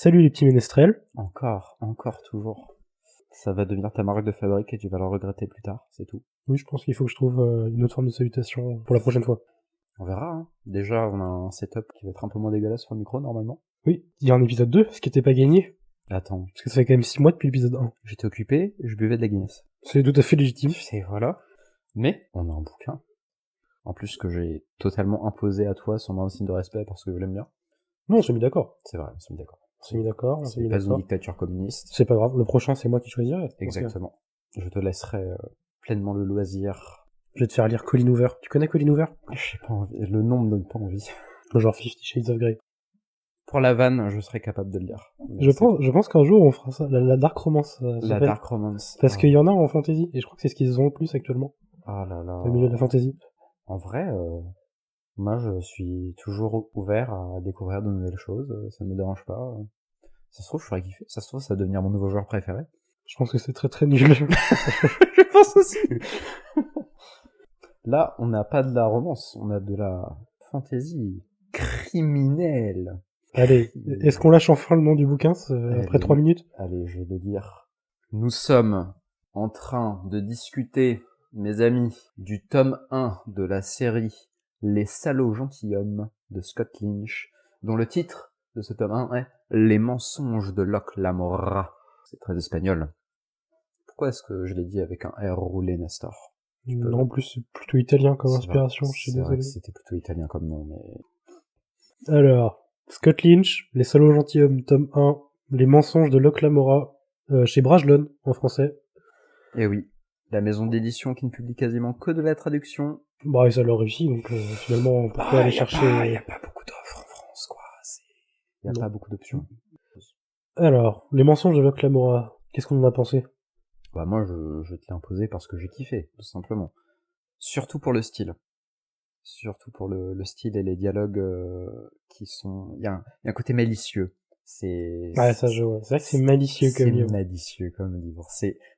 Salut les petits ménestrels. Encore, toujours. Ça va devenir ta marque de fabrique et tu vas le regretter plus tard, c'est tout. Oui, je pense qu'il faut que je trouve une autre forme de salutation pour la prochaine fois. On verra, hein. Déjà, on a un setup qui va être un peu moins dégueulasse sur le micro, normalement. Oui, il y a un épisode 2, ce qui n'était pas gagné, Attends, parce que ça fait quand même 6 mois depuis l'épisode 1. j'étais occupé, je buvais de la Guinness. C'est tout à fait légitime. Et voilà. Mais, on a un bouquin. En plus, que j'ai totalement imposé à toi sans un signe de respect parce que je l'aime bien. Non, on s'est mis d'accord. C'est vrai, on s'est mis d'accord. On s'est mis d'accord, C'est pas une dictature communiste. C'est pas grave, le prochain c'est moi qui choisirai. Exactement. Je te laisserai pleinement le loisir. Je vais te faire lire Colin Hoover. Tu connais Colin Hoover? J'ai pas envie, le nom me donne pas envie. Genre 50 Shades of Grey. Pour la vanne, je serais capable de le lire. Je pense qu'un jour on fera ça, la Dark Romance. La Dark Romance. Parce qu'il y en a en fantasy, et je crois que c'est ce qu'ils ont le plus actuellement. Ah là là. Dans le milieu de la fantasy. En vrai, moi je suis toujours ouvert à découvrir de nouvelles choses, ça ne me dérange pas. Ça se trouve, je ferais kiffer, ça se trouve, ça va devenir mon nouveau joueur préféré. Je pense que c'est très très nul. Je pense aussi. Là, on n'a pas de la romance, on a de la fantaisie criminelle. Allez, est-ce qu'on lâche enfin le nom du bouquin après 3 minutes? Allez, je vais le dire. Nous sommes en train de discuter, mes amis, du tome 1 de la série Les salauds gentilshommes de Scott Lynch, dont le titre de ce tome 1 est Les mensonges de Locke Lamora. C'est très espagnol. Pourquoi est-ce que je l'ai dit avec un R roulé, Nestor? Non, en plus c'est plutôt italien comme inspiration, je suis désolé. C'était plutôt italien comme nom, mais... Alors, Scott Lynch, Les salauds gentilshommes, tome 1, Les mensonges de Locke Lamora, chez Brajlon, en français. Eh oui, la maison d'édition qui ne publie quasiment que de la traduction. Bah, et ça leur réussit, donc finalement, pourquoi aller chercher... Il y a pas beaucoup d'offres en France, quoi. Il y a pas beaucoup d'options. Alors, Les mensonges de Locke Lamora, qu'est-ce qu'on en a pensé? Bah moi, je te l'ai imposé parce que j'ai kiffé, tout simplement. Surtout pour le style. Surtout pour le style et les dialogues qui sont... Il y a un côté malicieux. Ouais, ça je vois. C'est vrai que c'est malicieux comme livre. C'est malicieux comme livre.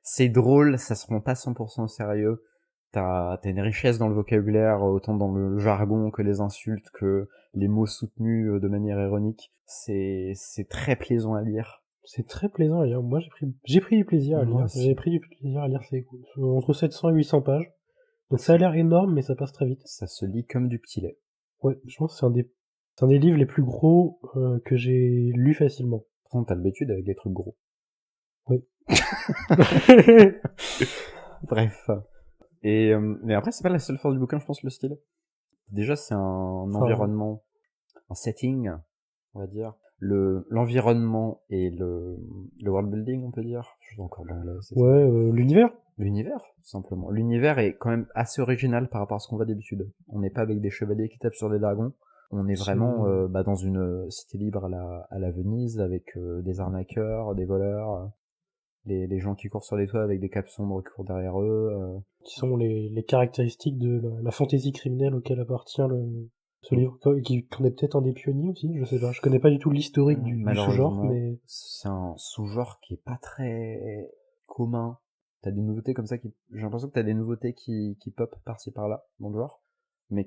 C'est drôle, ça se prend pas 100% au sérieux. T'as une richesse dans le vocabulaire, autant dans le jargon que les insultes, que les mots soutenus de manière ironique. C'est très plaisant à lire. C'est très plaisant à lire. Moi, j'ai pris du plaisir à lire. J'ai pris du plaisir à lire entre 700 et 800 pages. Donc ça a l'air énorme, mais ça passe très vite. Ça se lit comme du petit lait. Ouais, je pense que c'est un des livres les plus gros que j'ai lu facilement. Par contre, t'as l'habitude avec les trucs gros. Oui. Bref. Mais après, c'est pas la seule force du bouquin, je pense, le style. Déjà, c'est un environnement, un setting, on va dire. L'environnement et le world building, on peut dire. Je suis encore dans l'anglais. Ouais, l'univers. L'univers, tout simplement. L'univers est quand même assez original par rapport à ce qu'on voit d'habitude. On n'est pas avec des chevaliers qui tapent sur des dragons. On est vraiment dans une cité libre à la Venise, avec des arnaqueurs, des voleurs, les gens qui courent sur les toits avec des capes sombres qui courent derrière eux. Qui sont les caractéristiques de la fantaisie criminelle auquel appartient ce livre, qu'on est peut-être un des pionniers aussi, je sais pas. Je connais pas du tout l'historique du sous-genre, mais... C'est un sous-genre qui est pas très commun. T'as des nouveautés comme ça j'ai l'impression que t'as des nouveautés qui pop par-ci par-là dans le genre. Mais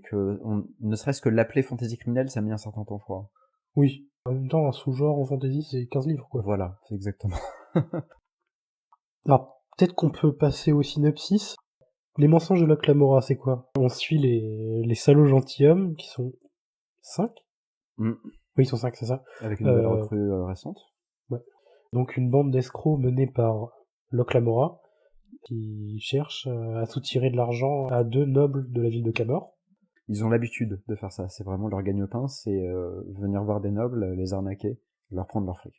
ne serait-ce que l'appeler fantasy criminelle, ça a mis un certain temps, je crois. Oui. En même temps, un sous-genre en fantasy, c'est 15 livres, quoi. Voilà, c'est exactement. Alors, peut-être qu'on peut passer au synopsis. Les mensonges de Locke Lamora, c'est quoi? On suit les salauds gentilshommes, qui sont 5? Oui, ils sont 5, c'est ça. Avec une nouvelle recrue récente. Ouais. Donc une bande d'escrocs menée par Locke Lamora, qui cherche à soutirer de l'argent à 2 nobles de la ville de Camor. Ils ont l'habitude de faire ça, c'est vraiment leur gagne-pain, c'est venir voir des nobles, les arnaquer, leur prendre leur fric.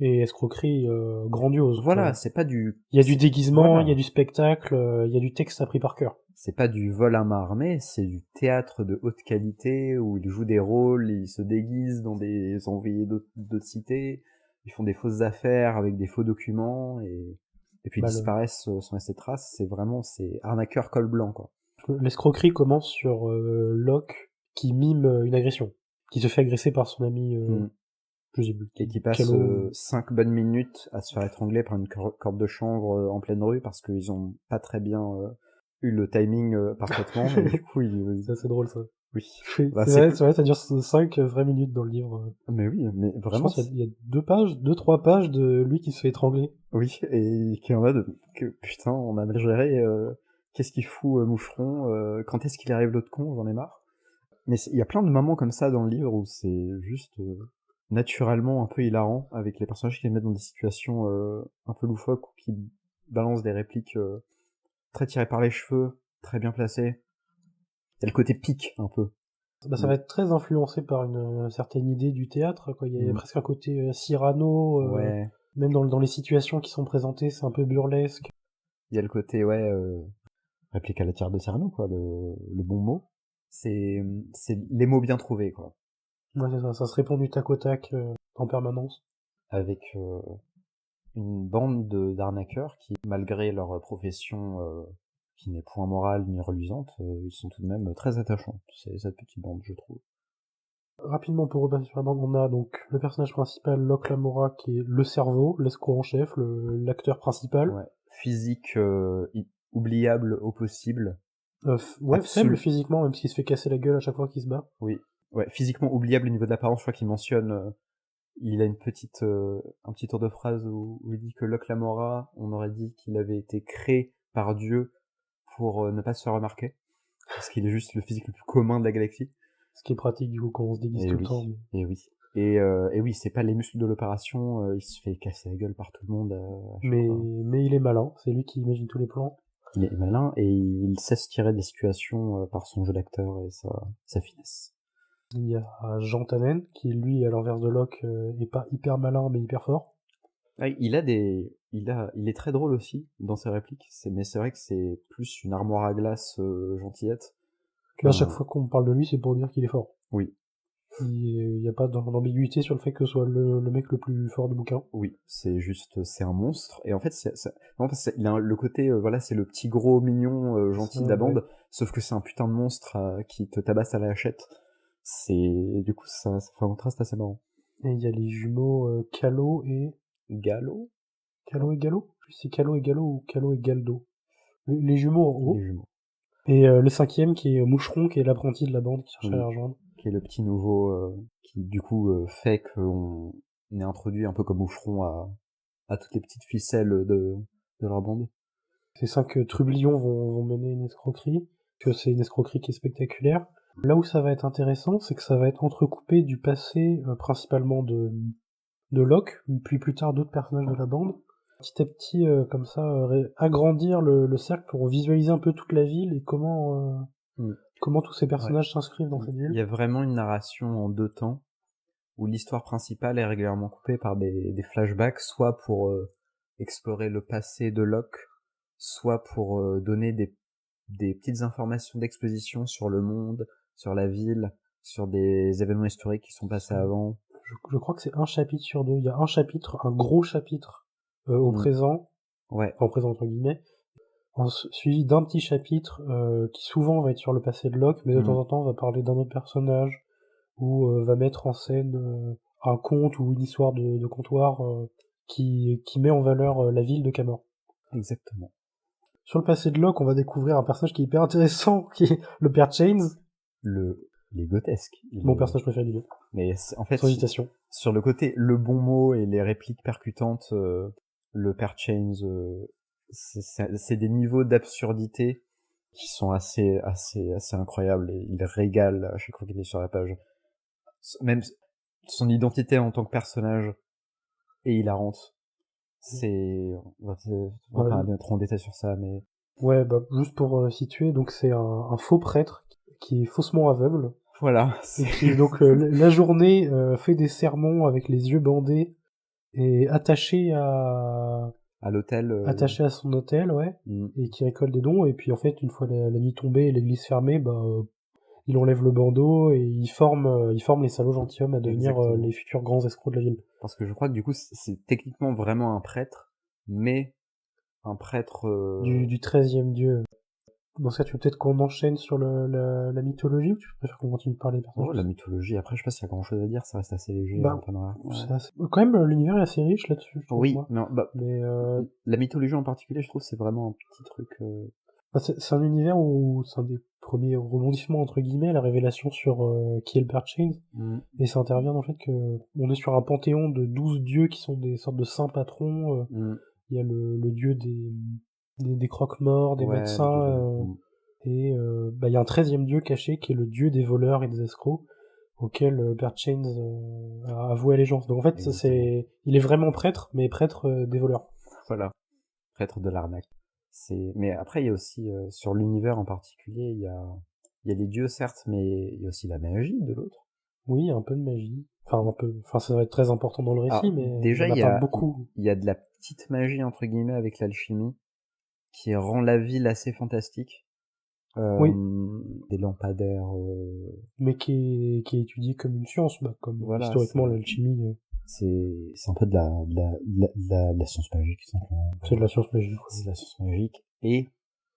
Et escroquerie grandiose. Voilà, c'est pas du... Il y a du déguisement, il y a du spectacle, il y a du texte appris par cœur. C'est pas du vol à main armée, c'est du théâtre de haute qualité, où ils jouent des rôles, ils se déguisent dans des envoyés d'autres cités, ils font des fausses affaires avec des faux documents, et puis ils disparaissent sans laisser trace, c'est arnaqueur col blanc, quoi. L'escroquerie commence sur Locke qui mime une agression, qui se fait agresser par son ami... Et qui passe 5 bonnes minutes à se faire étrangler par une corde de chanvre en pleine rue parce qu'ils ont pas très bien eu le timing parfaitement. Et du coup, c'est assez drôle ça. Oui. C'est vrai, ça dure 5 vraies minutes dans le livre. Mais oui, mais Je vraiment. pense qu'il y a 2-3 pages de lui qui se fait étrangler. Oui, et qui est en mode que putain, on a mal géré, qu'est-ce qu'il fout, Moucheron, quand est-ce qu'il arrive l'autre con, j'en ai marre. Mais il y a plein de moments comme ça dans le livre où c'est juste naturellement un peu hilarant, avec les personnages qui les mettent dans des situations un peu loufoques ou qui balancent des répliques très tirées par les cheveux, très bien placées. Il y a le côté pique un peu. Ça va être très influencé par une certaine idée du théâtre, quoi. Il y a presque un côté Cyrano, Ouais. même dans les situations qui sont présentées, c'est un peu burlesque. Il y a le côté, réplique à la tire de Cyrano, quoi, le bon mot. C'est les mots bien trouvés, quoi. Ouais, c'est ça se répond du tac au tac en permanence. Avec une bande d'arnaqueurs qui, malgré leur profession qui n'est point morale ni reluisante, ils sont tout de même très attachants. C'est cette petite bande, je trouve. Rapidement, pour repasser sur la bande, on a donc le personnage principal, Locke Lamora, qui est le cerveau, l'escroc en chef, l'acteur principal. Ouais. Physique oubliable au possible. Faible physiquement, même s'il se fait casser la gueule à chaque fois qu'il se bat. Oui. Ouais, physiquement oubliable au niveau de l'apparence, je crois qu'il mentionne... il a un petit tour de phrase où il dit que Locke Lamora, on aurait dit qu'il avait été créé par Dieu pour ne pas se faire remarquer. Parce qu'il est juste le physique le plus commun de la galaxie. Ce qui est pratique du coup quand on se déguise tout le temps. Et oui. Et oui, c'est pas les muscles de l'opération, il se fait casser la gueule par tout le monde. Mais il est malin, c'est lui qui imagine tous les plans. Il est malin et il sait se tirer des situations par son jeu d'acteur et sa finesse. Il y a Jean Tannen, qui lui, à l'inverse de Locke, est pas hyper malin mais hyper fort. Il est très drôle aussi dans ses répliques, mais c'est vrai que c'est plus une armoire à glace gentillette. À chaque fois qu'on parle de lui, c'est pour dire qu'il est fort. Oui. Il n'y a pas d'ambiguïté sur le fait que ce soit le mec le plus fort du bouquin. Oui, c'est un monstre. Et en fait, il a le côté, c'est le petit gros mignon gentil de la bande, sauf que c'est un putain de monstre qui te tabasse à la hachette. Du coup, ça fait un contraste assez marrant. Et il y a les jumeaux Calo et... Gallo Calo et Gallo? Je sais si Calo et Gallo ou Calo et Galdo. Les jumeaux en haut. Les jumeaux. Et le cinquième qui est Moucheron, qui est l'apprenti de la bande qui cherche à la rejoindre. Qui est le petit nouveau qui du coup fait qu'on est introduit un peu comme Moucheron à toutes les petites ficelles de leur bande. Ces 5 trublions vont mener une escroquerie, que c'est une escroquerie qui est spectaculaire. Là où ça va être intéressant, c'est que ça va être entrecoupé du passé principalement de Locke, puis plus tard d'autres personnages de la bande. Petit à petit, comme ça, agrandir le cercle pour visualiser un peu toute la ville et comment tous ces personnages s'inscrivent dans cette ville. Il y a vraiment une narration en 2 temps, où l'histoire principale est régulièrement coupée par des flashbacks, soit pour explorer le passé de Locke, soit pour donner des petites informations d'exposition sur le monde, sur la ville, sur des événements historiques qui sont passés avant. Je crois que c'est un chapitre sur 2. Il y a un chapitre, un gros chapitre au présent, enfin au présent entre guillemets, suivi d'un petit chapitre qui souvent va être sur le passé de Locke, mais de temps en temps va parler d'un autre personnage, ou va mettre en scène un conte ou une histoire de comptoir qui met en valeur la ville de Camor. Exactement. Sur le passé de Locke, on va découvrir un personnage qui est hyper intéressant, qui est le père Chains. Il est grotesque. Mon personnage préféré du livre. Mais en fait, sans hésitation. Sur le côté, le bon mot et les répliques percutantes, le père Chains, c'est des niveaux d'absurdité qui sont assez incroyables et il régale à chaque fois qu'il est sur la page. Même son identité en tant que personnage est hilarante. On va pas aller trop en détail sur ça, mais... Ouais, juste pour situer, donc c'est un faux prêtre qui est faussement aveugle. Voilà. Et qui, donc, la journée, fait des sermons avec les yeux bandés et attaché à l'hôtel. Attaché à son hôtel, ouais. Et qui récolte des dons. Et puis, en fait, une fois la nuit tombée et l'église fermée, il enlève le bandeau et il forme les salauds gentilshommes à devenir les futurs grands escrocs de la ville. Parce que je crois que du coup, c'est techniquement vraiment un prêtre, mais un prêtre... Du 13e dieu. Dans ce cas, tu veux peut-être qu'on enchaîne sur la mythologie, ou tu préfères qu'on continue de parler des personnages? La mythologie, après, je sais pas s'il y a grand chose à dire, ça reste assez léger. Quand même, l'univers est assez riche là-dessus. Oui, mais la mythologie en particulier, je trouve, c'est vraiment un petit truc... C'est un univers où c'est un des premier rebondissement entre guillemets, la révélation sur qui est le Père Chains. Et ça intervient dans le fait que on est sur un panthéon de 12 dieux qui sont des sortes de saints patrons. Il y a le dieu des croque-morts, des médecins, et il y a un 13e dieu caché qui est le dieu des voleurs et des escrocs, auquel Bert Chains a avoué allégeance. Donc en fait, il est vraiment prêtre, mais prêtre des voleurs. Voilà, prêtre de l'arnaque. Mais après, il y a aussi, sur l'univers en particulier, il y a les dieux, certes, mais il y a aussi la magie de l'autre. Oui, un peu de magie. Enfin, ça va être très important dans le récit, mais déjà, il y en a pas beaucoup. Il y a de la petite magie, entre guillemets, avec l'alchimie, qui rend la ville assez fantastique. Oui. Des lampadaires. Mais qui est étudié comme une science, comme voilà, historiquement l'alchimie. C'est un peu de la science magique, simplement. C'est de la science magique. C'est de la science magique. Et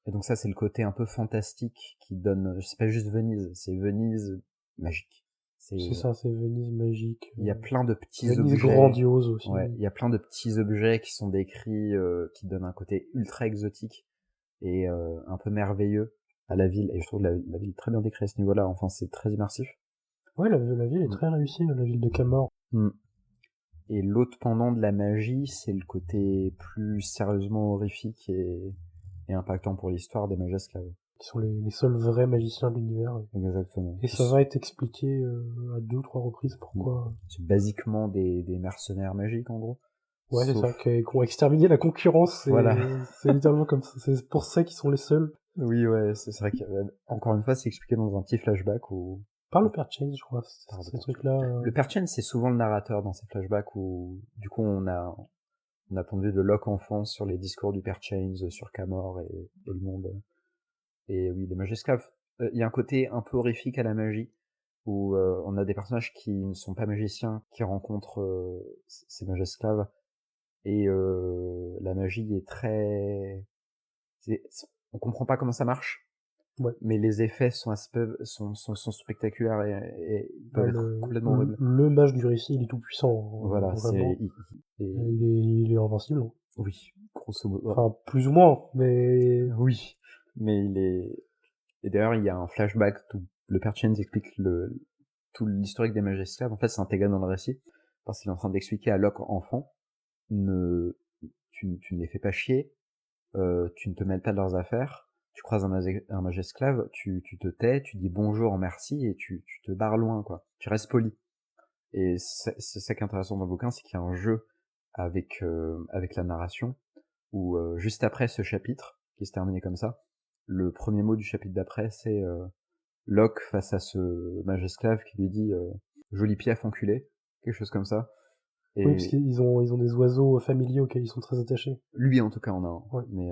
donc ça, c'est le côté un peu fantastique qui donne, c'est pas juste Venise, c'est Venise magique. C'est ça, c'est Venise magique. Il y a plein de petits Venise objets. grandiose aussi. Ouais, il y a plein de petits objets qui sont décrits, qui donnent un côté ultra exotique et un peu merveilleux à la ville. Et je trouve la ville est très bien décrite à ce niveau-là. Enfin, c'est très immersif. Ouais, la ville est très réussie, la ville de Camor. Et l'autre pendant de la magie, c'est le côté plus sérieusement horrifique et impactant pour l'histoire des mages esclaves. Qui sont les seuls vrais magiciens de l'univers. Exactement. Et ça va être expliqué à 2 ou 3 reprises pourquoi. C'est basiquement des mercenaires magiques, en gros. Ouais, c'est ça, qui ont exterminé la concurrence. Voilà. C'est littéralement comme ça. C'est pour ça qu'ils sont les seuls. Oui, ouais, c'est vrai qu'encore une fois, c'est expliqué dans un petit flashback où... Par le Père Chains, je crois, ces trucs-là. Le Père Chains, c'est souvent le narrateur dans ces flashbacks où, du coup, on a point de vue de Locke enfant sur les discours du Père Chains, sur Camor et le monde. Et oui, les mages esclaves. Il y a un côté un peu horrifique à la magie, où on a des personnages qui ne sont pas magiciens, qui rencontrent ces mages esclaves, et la magie est très... On comprend pas comment ça marche. Ouais. Mais les effets sont spectaculaires et peuvent être complètement horribles. Le mage du récit, il est tout puissant. Voilà, il est invincible. Oui, grosso modo. Enfin, plus ou moins, mais... Oui, mais il est... Et d'ailleurs, il y a un flashback où le Père Chains explique tout l'historique des mages esclaves. En fait, c'est intégré dans le récit, parce qu'il est en train d'expliquer à Locke enfant, tu ne les fais pas chier, tu ne te mêles pas de leurs affaires, tu croises un mage esclave, tu te tais, tu dis bonjour, merci, et tu te barres loin, quoi. Tu restes poli. Et c'est ça qui est intéressant dans le bouquin, c'est qu'il y a un jeu avec la narration, où juste après ce chapitre, qui se terminait comme ça, le premier mot du chapitre d'après, c'est Locke face à ce mage esclave qui lui dit joli piaf enculé, quelque chose comme ça. Et... Oui, parce qu'ils ont des oiseaux familiers auxquels ils sont très attachés. Lui, en tout cas, en a un. Ouais. Mais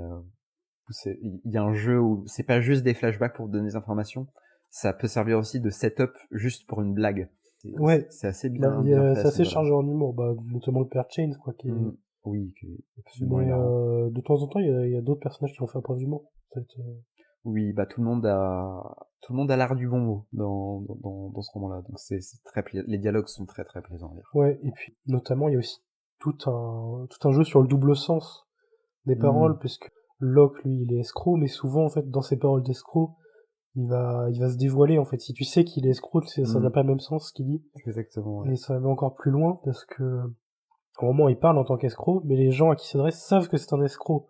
il y a un jeu où c'est pas juste des flashbacks pour donner des informations, ça peut servir aussi de setup juste pour une blague. Ouais. C'est assez bien. C'est assez chargé en humour, notamment le Père Chains, quoi, qui est... Oui, absolument. Mais de temps en temps, il y a d'autres personnages qui ont fait preuve d'humour. Oui, tout le monde a l'art du bon mot dans ce roman-là. Donc c'est très les dialogues sont très très plaisants à lire. Ouais, et puis notamment il y a aussi tout un jeu sur le double sens des paroles, puisque Locke, lui, il est escroc, mais souvent en fait dans ses paroles d'escroc, il va se dévoiler en fait. Si tu sais qu'il est escroc, ça n'a pas le même sens ce qu'il dit. Exactement. Ouais. Et ça va encore plus loin parce que au moment où il parle en tant qu'escroc, mais les gens à qui il s'adresse savent que c'est un escroc.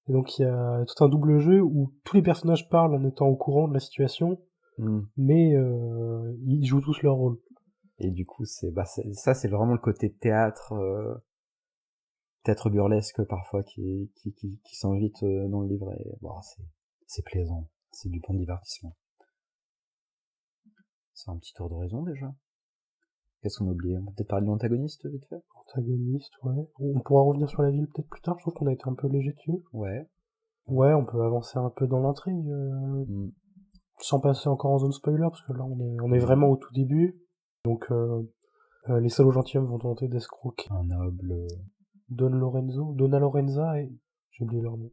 Et donc il y a tout un double jeu où tous les personnages parlent en étant au courant de la situation, mais ils jouent tous leur rôle. Et du coup, c'est vraiment le côté théâtre burlesque parfois qui s'invite dans le livre. Et c'est plaisant, c'est du bon divertissement. C'est un petit tour d'horizon déjà. Qu'est-ce qu'on a oublié? On peut peut-être parler de l'antagoniste vite fait. Antagoniste, ouais. On pourra revenir sur la ville peut-être plus tard, je trouve qu'on a été un peu léger dessus. Ouais. Ouais, on peut avancer un peu dans l'intrigue, sans passer encore en zone spoiler, parce que là on est vraiment au tout début. Donc les salauds gentilshommes vont tenter d'escroquer un noble... Donna Lorenza et... j'ai oublié leur nom.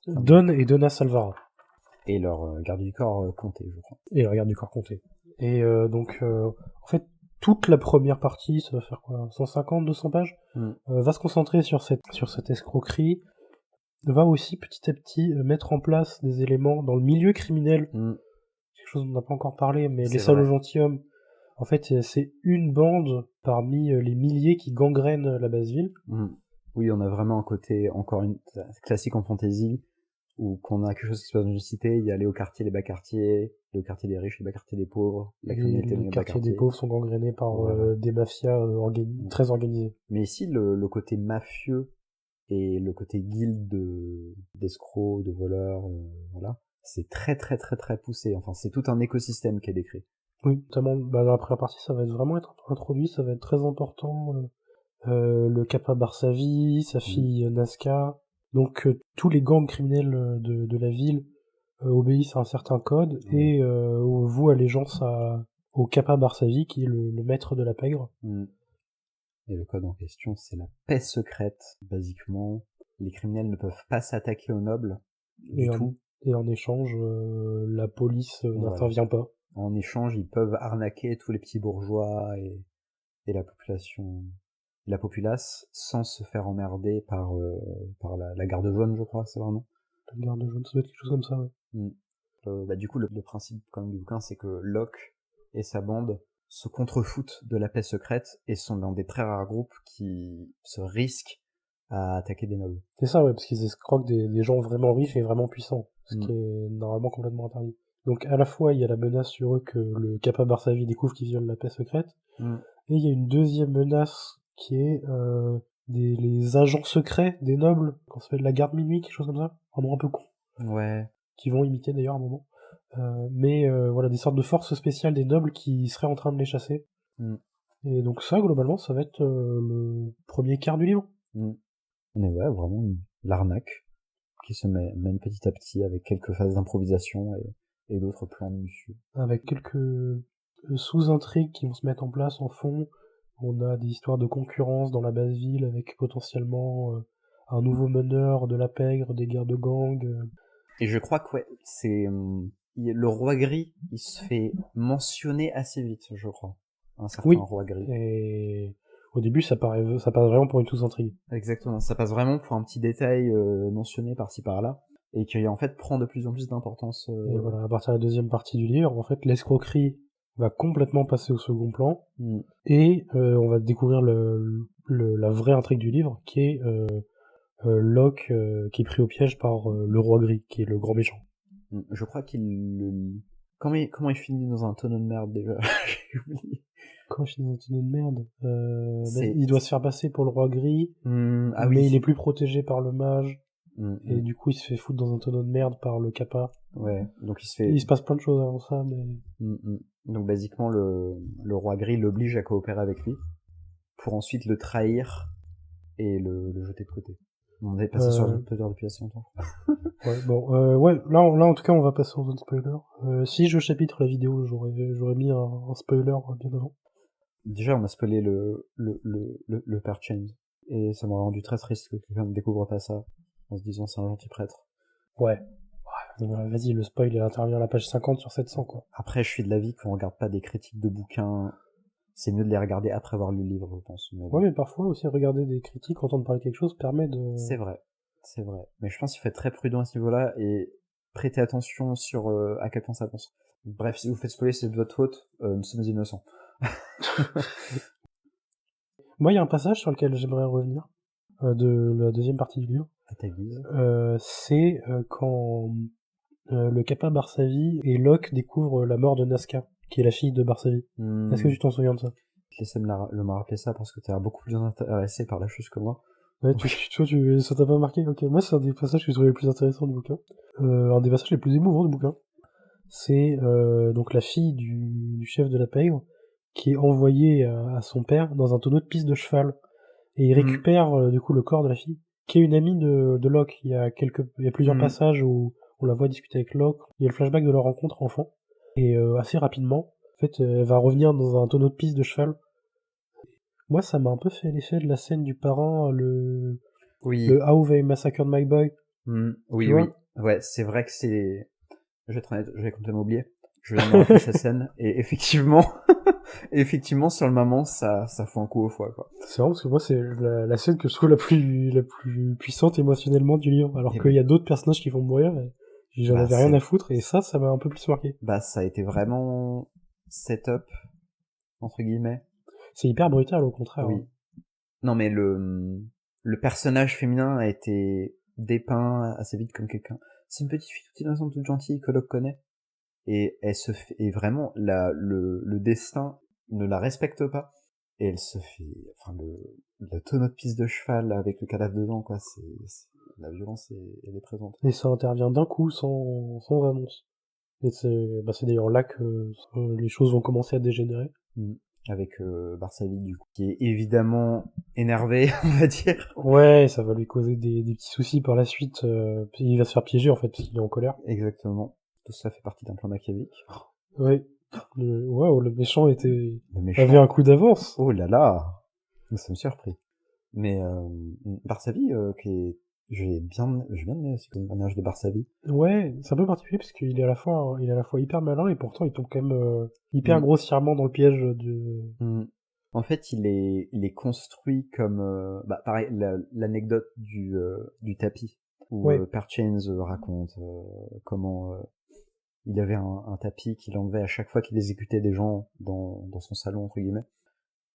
Don et Donna Salvara. Et leur garde du corps Comté, je crois. Et leur garde du corps Comté. Et donc, en fait, toute la première partie, ça va faire quoi, 150, 200 pages, va se concentrer sur cette escroquerie, va aussi petit à petit mettre en place des éléments dans le milieu criminel chose dont on n'a pas encore parlé, mais C'est les salauds vrai. gentilshommes, en fait, c'est une bande parmi les milliers qui gangrènent la base ville. Oui, on a vraiment un côté, encore une classique en fantasy, où qu'on a quelque chose qui se passe dans une cité, il y a les hauts quartiers, les bas quartiers, les hauts quartiers des riches, les bas quartiers des pauvres, la criminalité dans Les les bas quartiers des quartiers. pauvres sont gangrénés par Voilà. des mafias très organisées. Mais ici, le côté mafieux et le côté guilde d'escrocs, de voleurs, voilà, c'est très très très très poussé. Enfin, c'est tout un écosystème qui est décrit. Oui, notamment dans la première partie, ça va vraiment être introduit, ça va être très important. Le Kappa Barsavi, sa fille Nazca. Donc tous les gangs criminels de la ville obéissent à un certain code et vouent allégeance au Kappa Barsavi, qui est le maître de la pègre. Et le code en question, c'est la paix secrète. Basiquement, les criminels ne peuvent pas s'attaquer aux nobles du tout. Et en échange, la police n'intervient pas. En échange, ils peuvent arnaquer tous les petits bourgeois et la populace sans se faire emmerder par la garde jaune, je crois, c'est vraiment. La garde jaune, ça doit être quelque chose comme ça, ouais. Du coup, le principe quand même du bouquin, c'est que Locke et sa bande se contrefoutent de la paix secrète et sont dans des très rares groupes qui se risquent à attaquer des nobles. C'est ça, ouais, parce qu'ils escroquent des gens vraiment riches et vraiment puissants, ce qui est normalement complètement interdit. Donc à la fois, il y a la menace sur eux que le Kappa Barsavi découvre qu'ils violent la paix secrète, et il y a une deuxième menace qui est les agents secrets des nobles, qu'on s'appelle la garde minuit, quelque chose comme ça, un nom un peu con. Ouais. Qui vont imiter d'ailleurs à un moment. Voilà, des sortes de forces spéciales des nobles qui seraient en train de les chasser. Et donc ça, globalement, ça va être le premier quart du livre. On est vraiment l'arnaque qui se mène petit à petit avec quelques phases d'improvisation et d'autres plans minutieux. Avec quelques sous-intrigues qui vont se mettre en place en fond. On a des histoires de concurrence dans la base ville avec potentiellement un nouveau meneur de la pègre, des guerres de gang. Et je crois que c'est le roi gris, il se fait mentionner assez vite, je crois. Un certain roi gris. Et au début, ça passe vraiment pour une sous-intrigue. Exactement, ça passe vraiment pour un petit détail mentionné par-ci par-là, et qui en fait prend de plus en plus d'importance. Et voilà, à partir de la deuxième partie du livre, en fait, l'escroquerie va complètement passer au second plan, et on va découvrir la vraie intrigue du livre, qui est Locke qui est pris au piège par le roi gris, qui est le grand méchant. Je crois comment il finit dans un tonneau de merde déjà? J'ai oublié. Comment il finit dans un tonneau de merde? Il doit se faire passer pour le roi gris, mais il est plus protégé par le mage, et du coup il se fait foutre dans un tonneau de merde par le Kappa. Ouais, donc il se passe plein de choses avant ça, mais... Donc basiquement, le roi gris l'oblige à coopérer avec lui, pour ensuite le trahir et le jeter de côté. On est passé sur le spoiler depuis assez longtemps. Là en tout cas on va passer en zone spoiler. Si je chapitre la vidéo, j'aurais mis un spoiler bien avant. Déjà on a spoilé le père Chain, et ça m'a rendu très triste que quelqu'un ne découvre pas ça, en se disant c'est un gentil prêtre. Ouais, vas-y, le spoil il intervient à la page 50 sur 700 quoi. Après je suis de l'avis qu'on regarde pas des critiques de bouquins, c'est mieux de les regarder après avoir lu le livre, je pense. Mais ouais, mais parfois aussi regarder des critiques, entendre parler de quelque chose permet de... C'est vrai. Mais je pense qu'il faut être très prudent à ce niveau-là et prêter attention sur à quel point ça pense. Bref, si vous faites spoiler, c'est de votre faute, nous sommes innocents. Moi, il y a un passage sur lequel j'aimerais revenir, de la deuxième partie du livre. À ta guise. C'est quand le Kappa Barsavi et Locke découvrent la mort de Nazca, qui est la fille de Barsavi. Est-ce que tu t'en souviens de ça? J'essaie de me rappeler ça parce que t'es beaucoup plus intéressé par la chose que moi. Ouais, ça t'a pas marqué? Ok, moi c'est un des passages que je trouvais les plus intéressants du bouquin. Un des passages les plus émouvants du bouquin. C'est donc la fille du chef de la pègre qui est envoyée à son père dans un tonneau de pisse de cheval. Et il récupère du coup le corps de la fille, qui est une amie de Locke. Il y a plusieurs passages où on la voit discuter avec Locke. Il y a le flashback de leur rencontre enfant. Et assez rapidement, en fait, elle va revenir dans un tonneau de pisse de cheval. Moi, ça m'a un peu fait l'effet de la scène du parrain, le How They Massacred My Boy. Oui. Ouais, c'est vrai que c'est... Je vais être honnête, j'avais complètement oublié. Je viens de me rappeler cette scène, et effectivement, sur le moment, ça fout un coup au foie, quoi. C'est marrant parce que moi, c'est la scène que je trouve la plus puissante émotionnellement du livre, alors qu'il y a d'autres personnages qui vont mourir, J'en avais rien à foutre, et ça m'a un peu plus marqué. Bah, ça a été vraiment setup, entre guillemets. C'est hyper brutal, au contraire. Oui. Hein. Non, mais le personnage féminin a été dépeint assez vite comme quelqu'un. C'est une petite fille toute innocente, toute gentille que Locke connaît. Et elle se fait, et vraiment, le destin ne la respecte pas. Et elle se fait, enfin, le tonneau de piste de cheval avec le cadavre dedans, quoi, la violence elle est présente. Et ça intervient d'un coup, sans annonce. Et c'est d'ailleurs là que les choses vont commencer à dégénérer. Avec Barsavie, du coup, qui est évidemment énervé, on va dire. Ouais, ça va lui causer des petits soucis par la suite. Il va se faire piéger, en fait, parce qu'il est en colère. Exactement. Tout ça fait partie d'un plan machiavélique. Ouais. Waouh, le méchant avait un coup d'avance. Oh là là, ça me surpris. Mais Barsavie, j'ai bien aimé aussi le personnage de Barsavie. Ouais, c'est un peu particulier parce qu'il est à la fois hyper malin et pourtant il tombe quand même hyper grossièrement dans le piège de. En fait, il est construit comme pareil, l'anecdote du tapis où Perchains raconte comment il avait un tapis qu'il enlevait à chaque fois qu'il exécutait des gens dans son salon, entre guillemets,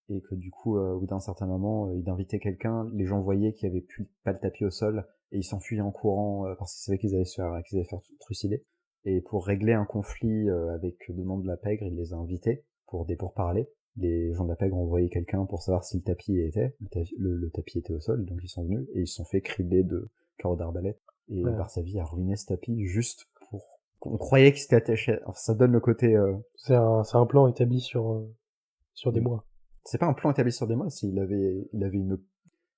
et que du coup, au bout d'un certain moment, il invitait quelqu'un, les gens voyaient qu'il n'y avait plus pas le tapis au sol, et ils s'enfuyaient en courant parce qu'ils savaient qu'ils allaient se faire trucider. Et pour régler un conflit avec deux membres de la pègre, il les a invités pour des pourparlers. Les gens de la pègre ont envoyé quelqu'un pour savoir si le tapis était au sol, donc ils sont venus, et ils se sont fait cribler de carreaux d'arbalète. Et Barsavie a ruiné ce tapis juste pour... On croyait qu'il s'était attaché... Enfin, ça donne le côté... C'est un plan établi sur des mois. C'est pas un plan établi sur des mois, il avait une...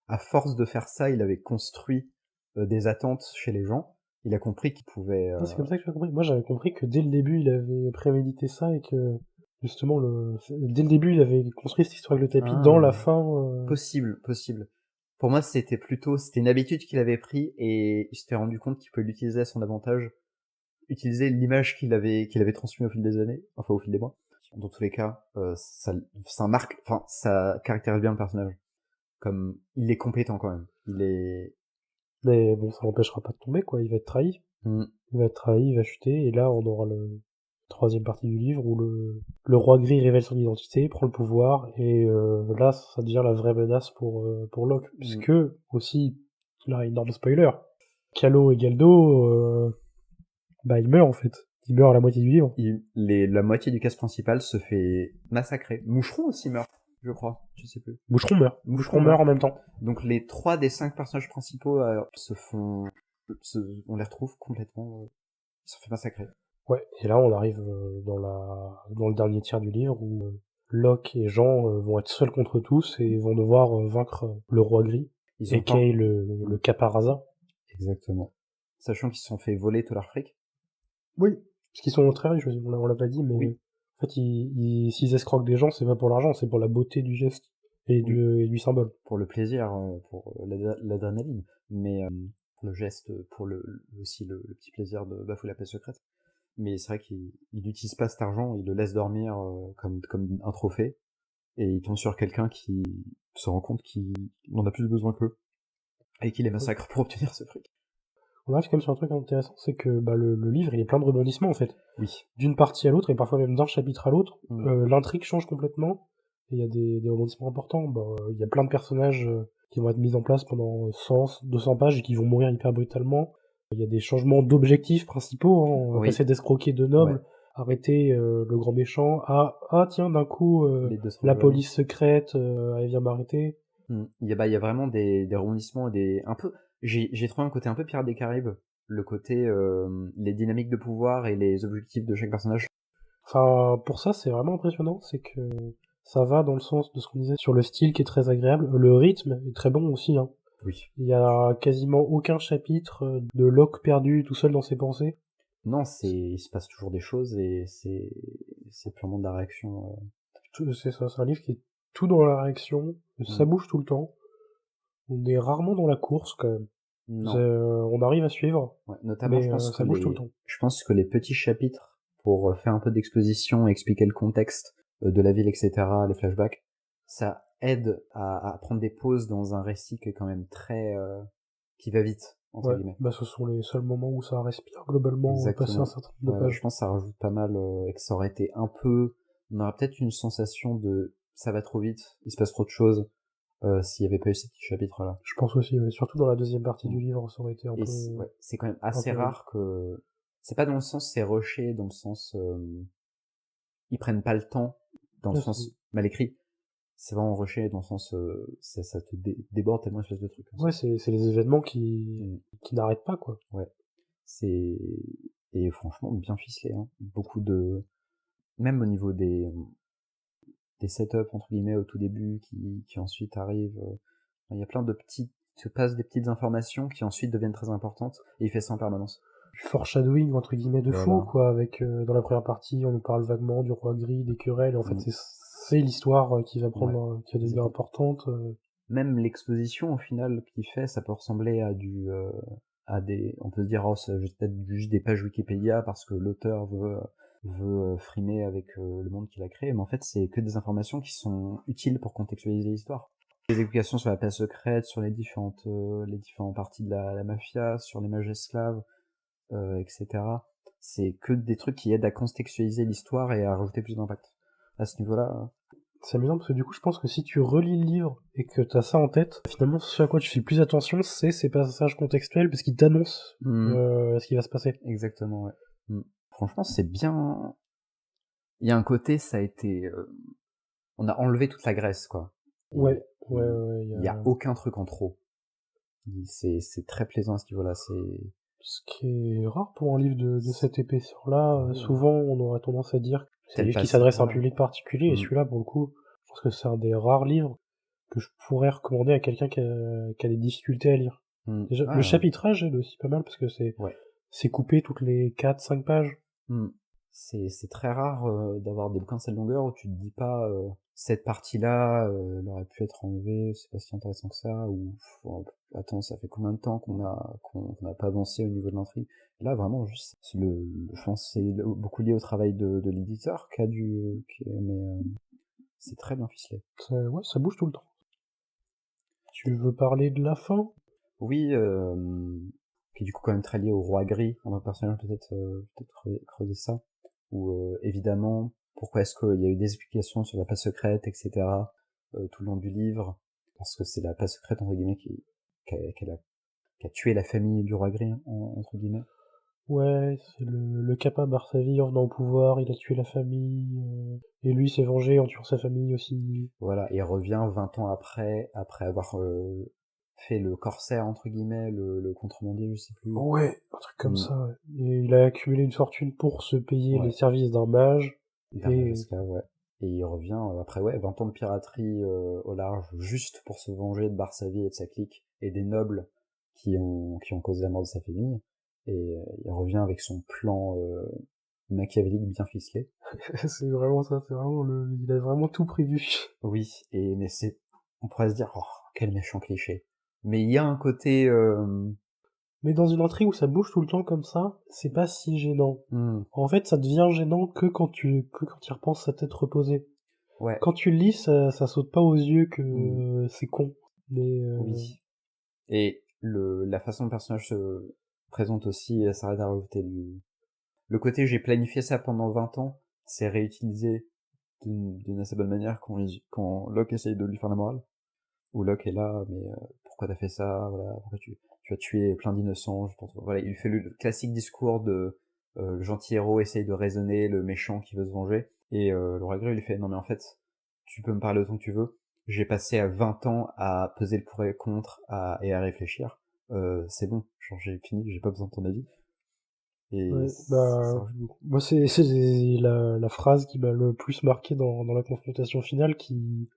À force de faire ça, il avait construit des attentes chez les gens. Il a compris qu'il pouvait... Ah, c'est comme ça que tu as compris. Moi, j'avais compris que dès le début, il avait prémédité ça et que, justement, dès le début, il avait construit cette histoire avec le tapis dans la fin. Possible. Pour moi, c'était une habitude qu'il avait pris et il s'était rendu compte qu'il pouvait l'utiliser à son avantage. Utiliser l'image qu'il avait transmise au fil des années, enfin au fil des mois. Dans tous les cas, ça caractérise bien le personnage. Comme, il est compétent quand même. Mais bon, ça l'empêchera pas de tomber, quoi. Il va être trahi. Il va être trahi, il va chuter, et là, on aura le troisième partie du livre où le roi gris révèle son identité, prend le pouvoir, et là, ça devient la vraie menace pour Locke. Puisque, aussi, là, énorme spoiler, Calo et Galdo, il meurt, en fait. Il meurt à la moitié du livre. La moitié du cast principal se fait massacrer. Moucheron aussi meurt, je crois. Je sais plus. Moucheron meurt. Moucheron meurt en même temps. Donc les 3 des 5 personnages principaux on les retrouve complètement, ils se font massacrer. Ouais, et là on arrive dans le dernier tiers du livre où Locke et Jean vont être seuls contre tous et vont devoir vaincre le roi gris, aka le Caparasa. Exactement. Sachant qu'ils se sont fait voler tout leur fric. Oui, parce qu'ils sont très riches, on l'a pas dit, mais oui. En fait, s'ils escroquent des gens, c'est pas pour l'argent, c'est pour la beauté du geste et du symbole. Pour le plaisir, pour l'adrénaline, mais pour le geste, pour aussi le petit plaisir de bafouer la paix secrète. Mais c'est vrai qu'il n'utilise pas cet argent, il le laisse dormir comme un trophée, et il tombe sur quelqu'un qui se rend compte qu'il en a plus besoin qu'eux, et qu'il les massacre pour obtenir ce fric. On arrive quand même sur un truc intéressant, c'est que le livre il est plein de rebondissements en fait. Oui. D'une partie à l'autre, et parfois même d'un chapitre à l'autre, l'intrigue change complètement, et il y a des rebondissements importants. Il y a plein de personnages qui vont être mis en place pendant 100, 200 pages et qui vont mourir hyper brutalement. Il y a des changements d'objectifs principaux, hein. On va passer d'escroquer de nobles, arrêter le grand méchant, tiens, d'un coup, la police secrète, elle vient m'arrêter. Il y a vraiment des rebondissements, j'ai trouvé un côté un peu Pirates des Caraïbes, le côté les dynamiques de pouvoir et les objectifs de chaque personnage. Enfin, pour ça, c'est vraiment impressionnant, c'est que ça va dans le sens de ce qu'on disait sur le style qui est très agréable. Le rythme est très bon aussi, hein. Oui. Il y a quasiment aucun chapitre de Locke perdu tout seul dans ses pensées. Non, il se passe toujours des choses et c'est purement de la réaction. C'est ça, c'est un livre qui est tout dans la réaction, ça bouge tout le temps. On est rarement dans la course quand même. On arrive à suivre, notamment, mais ça bouge tout le temps. Je pense que les petits chapitres, pour faire un peu d'exposition, expliquer le contexte de la ville, etc., les flashbacks, ça aide à prendre des pauses dans un récit qui est quand même très... qui va vite entre guillemets. Bah ce sont les seuls moments où ça respire globalement, passer un Exactement. certain nombre de Ouais, pages. je pense que ça rajoute pas mal, et que ça aurait été un peu... On aurait peut-être une sensation de ça va trop vite, il se passe trop de choses, s'il y avait pas eu ces petits chapitres-là. Je pense aussi, surtout dans la deuxième partie du Mm. livre, ça aurait été un Et peu... ouais, c'est quand même un assez peu rare que... C'est pas dans le sens c'est rushé, dans le sens... ils prennent pas le temps, dans le Ouais, sens mal écrit. C'est vraiment rushé, dans le sens... ça te déborde tellement espèce de truc. ouais, c'est les événements qui n'arrêtent pas, quoi. Ouais. C'est... Et franchement, bien ficelé, hein. Beaucoup de... Même au niveau des setups, entre guillemets, au tout début, qui ensuite arrivent... Il y a plein de petites... se passe des petites informations qui ensuite deviennent très importantes, et il fait ça en permanence. Du foreshadowing, entre guillemets, de fou, Voilà. quoi, avec, dans la première partie, on nous parle vaguement du roi gris, des querelles, et en fait, Mm. c'est l'histoire qui va Ouais. qui va devenir Exactement. importante. Même l'exposition, au final, qu'il fait, ça peut ressembler à à des... On peut se dire, oh, c'est peut-être juste des pages Wikipédia parce que l'auteur veut frimer avec le monde qu'il a créé, mais en fait, c'est que des informations qui sont utiles pour contextualiser l'histoire. Des explications sur la place secrète, sur les différentes parties de la mafia, sur les mages esclaves, etc. C'est que des trucs qui aident à contextualiser l'histoire et à rajouter plus d'impact. À ce niveau-là, C'est amusant parce que du coup, je pense que si tu relis le livre et que t'as ça en tête, finalement, ce à quoi tu fais plus attention, c'est ces passages contextuels parce qu'ils t'annoncent ce qui va se passer. exactement, ouais. Franchement, c'est bien. Il y a un côté, ça a été... on a enlevé toute la graisse, quoi. Et Ouais. il y a aucun truc en trop. C'est très plaisant à ce niveau-là. Ce qui est rare pour un livre de cette épaisseur-là. Oui. Souvent, on aurait tendance à dire que c'est un Tel livre qui passé, s'adresse à un voilà. public particulier, et celui-là, pour le coup, je pense que c'est un des rares livres que je pourrais recommander à quelqu'un qui a des difficultés à lire. Déjà, le chapitrage aide aussi pas mal parce que c'est coupé toutes les 4-5 pages. C'est très rare d'avoir des bouquins de cette longueur où tu te dis pas cette partie-là, elle aurait pu être enlevée, c'est pas si intéressant que ça, ou attends, ça fait combien de temps qu'on n'a pas avancé au niveau de l'intrigue. Là, vraiment, juste, je pense que c'est beaucoup lié au travail de l'éditeur mais c'est très bien ficelé. Ouais, ça bouge tout le temps. Tu veux parler de la fin? Oui, qui est du coup quand même très lié au roi gris, en tant que personnage, peut-être creuser ça, où évidemment, pourquoi est-ce qu'il y a eu des explications sur la passe secrète, etc., tout le long du livre, parce que c'est la passe secrète, entre guillemets, qui a tué la famille du roi gris, entre guillemets. Ouais, c'est le Kappa Barsavi en venant au pouvoir, il a tué la famille, et lui s'est vengé en tuant sa famille aussi. Voilà, et il revient 20 ans après avoir fait le corsaire, entre guillemets, le contrebandier, je sais plus. Ouais, un truc comme ça, ouais. Et il a accumulé une fortune pour se payer les Ouais. services d'un mage. D'un mage esclave, ouais. Et il revient après 20 ans de piraterie au large, juste pour se venger de Barsavie et de sa clique, et des nobles qui ont causé la mort de sa famille. Et il revient avec son plan machiavélique bien ficelé. C'est vraiment ça, il a vraiment tout prévu. Oui, mais on pourrait se dire, oh, quel méchant cliché. Mais il y a un côté... Mais dans une intrigue où ça bouge tout le temps comme ça, c'est pas si gênant. En fait, ça devient gênant que quand tu y repenses à tête reposée. Ouais. Quand tu le lis, ça saute pas aux yeux que c'est con. Mais oui. Et la façon dont le personnage se présente aussi, ça arrête à rajouter le côté j'ai planifié ça pendant 20 ans, c'est réutilisé d'une assez bonne manière quand Locke essaye de lui faire la morale. Où Locke est là, mais pourquoi t'as fait ça, voilà, pourquoi tu as tué plein d'innocents, voilà, il fait le classique discours de le gentil héros essaye de raisonner le méchant qui veut se venger, et le roi gris lui fait non mais en fait, tu peux me parler autant que tu veux, j'ai passé à 20 ans à peser le pour et le contre et à réfléchir, c'est bon, genre j'ai fini, j'ai pas besoin de ton avis. Et ouais, ça moi c'est la phrase qui m'a le plus marqué dans la confrontation finale, qui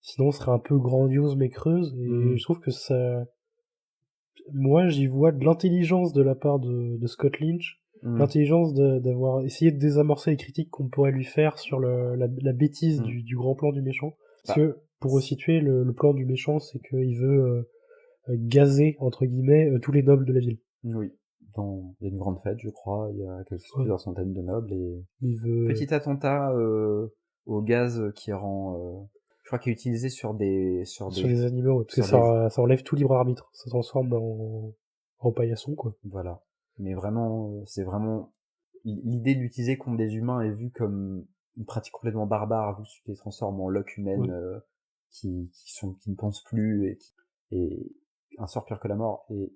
sinon serait un peu grandiose mais creuse, et je trouve que ça, moi j'y vois de l'intelligence de la part de Scott Lynch, l'intelligence d'avoir essayé de désamorcer les critiques qu'on pourrait lui faire sur la bêtise du grand plan du méchant. Parce que pour resituer, le plan du méchant, c'est qu'il veut gazer entre guillemets tous les nobles de la ville. Oui. Il y a une grande fête, je crois, il y a plusieurs centaines de nobles, et petit attentat au gaz qui rend, je crois qu'il est utilisé sur les animaux, parce que ça enlève tout libre arbitre, ça transforme en paillasson, quoi. Voilà. Mais vraiment, c'est vraiment... L'idée d'utiliser contre des humains est vue comme une pratique complètement barbare, vu que tu les transformes en loques humaines qui ne pensent plus et un sort pire que la mort. Et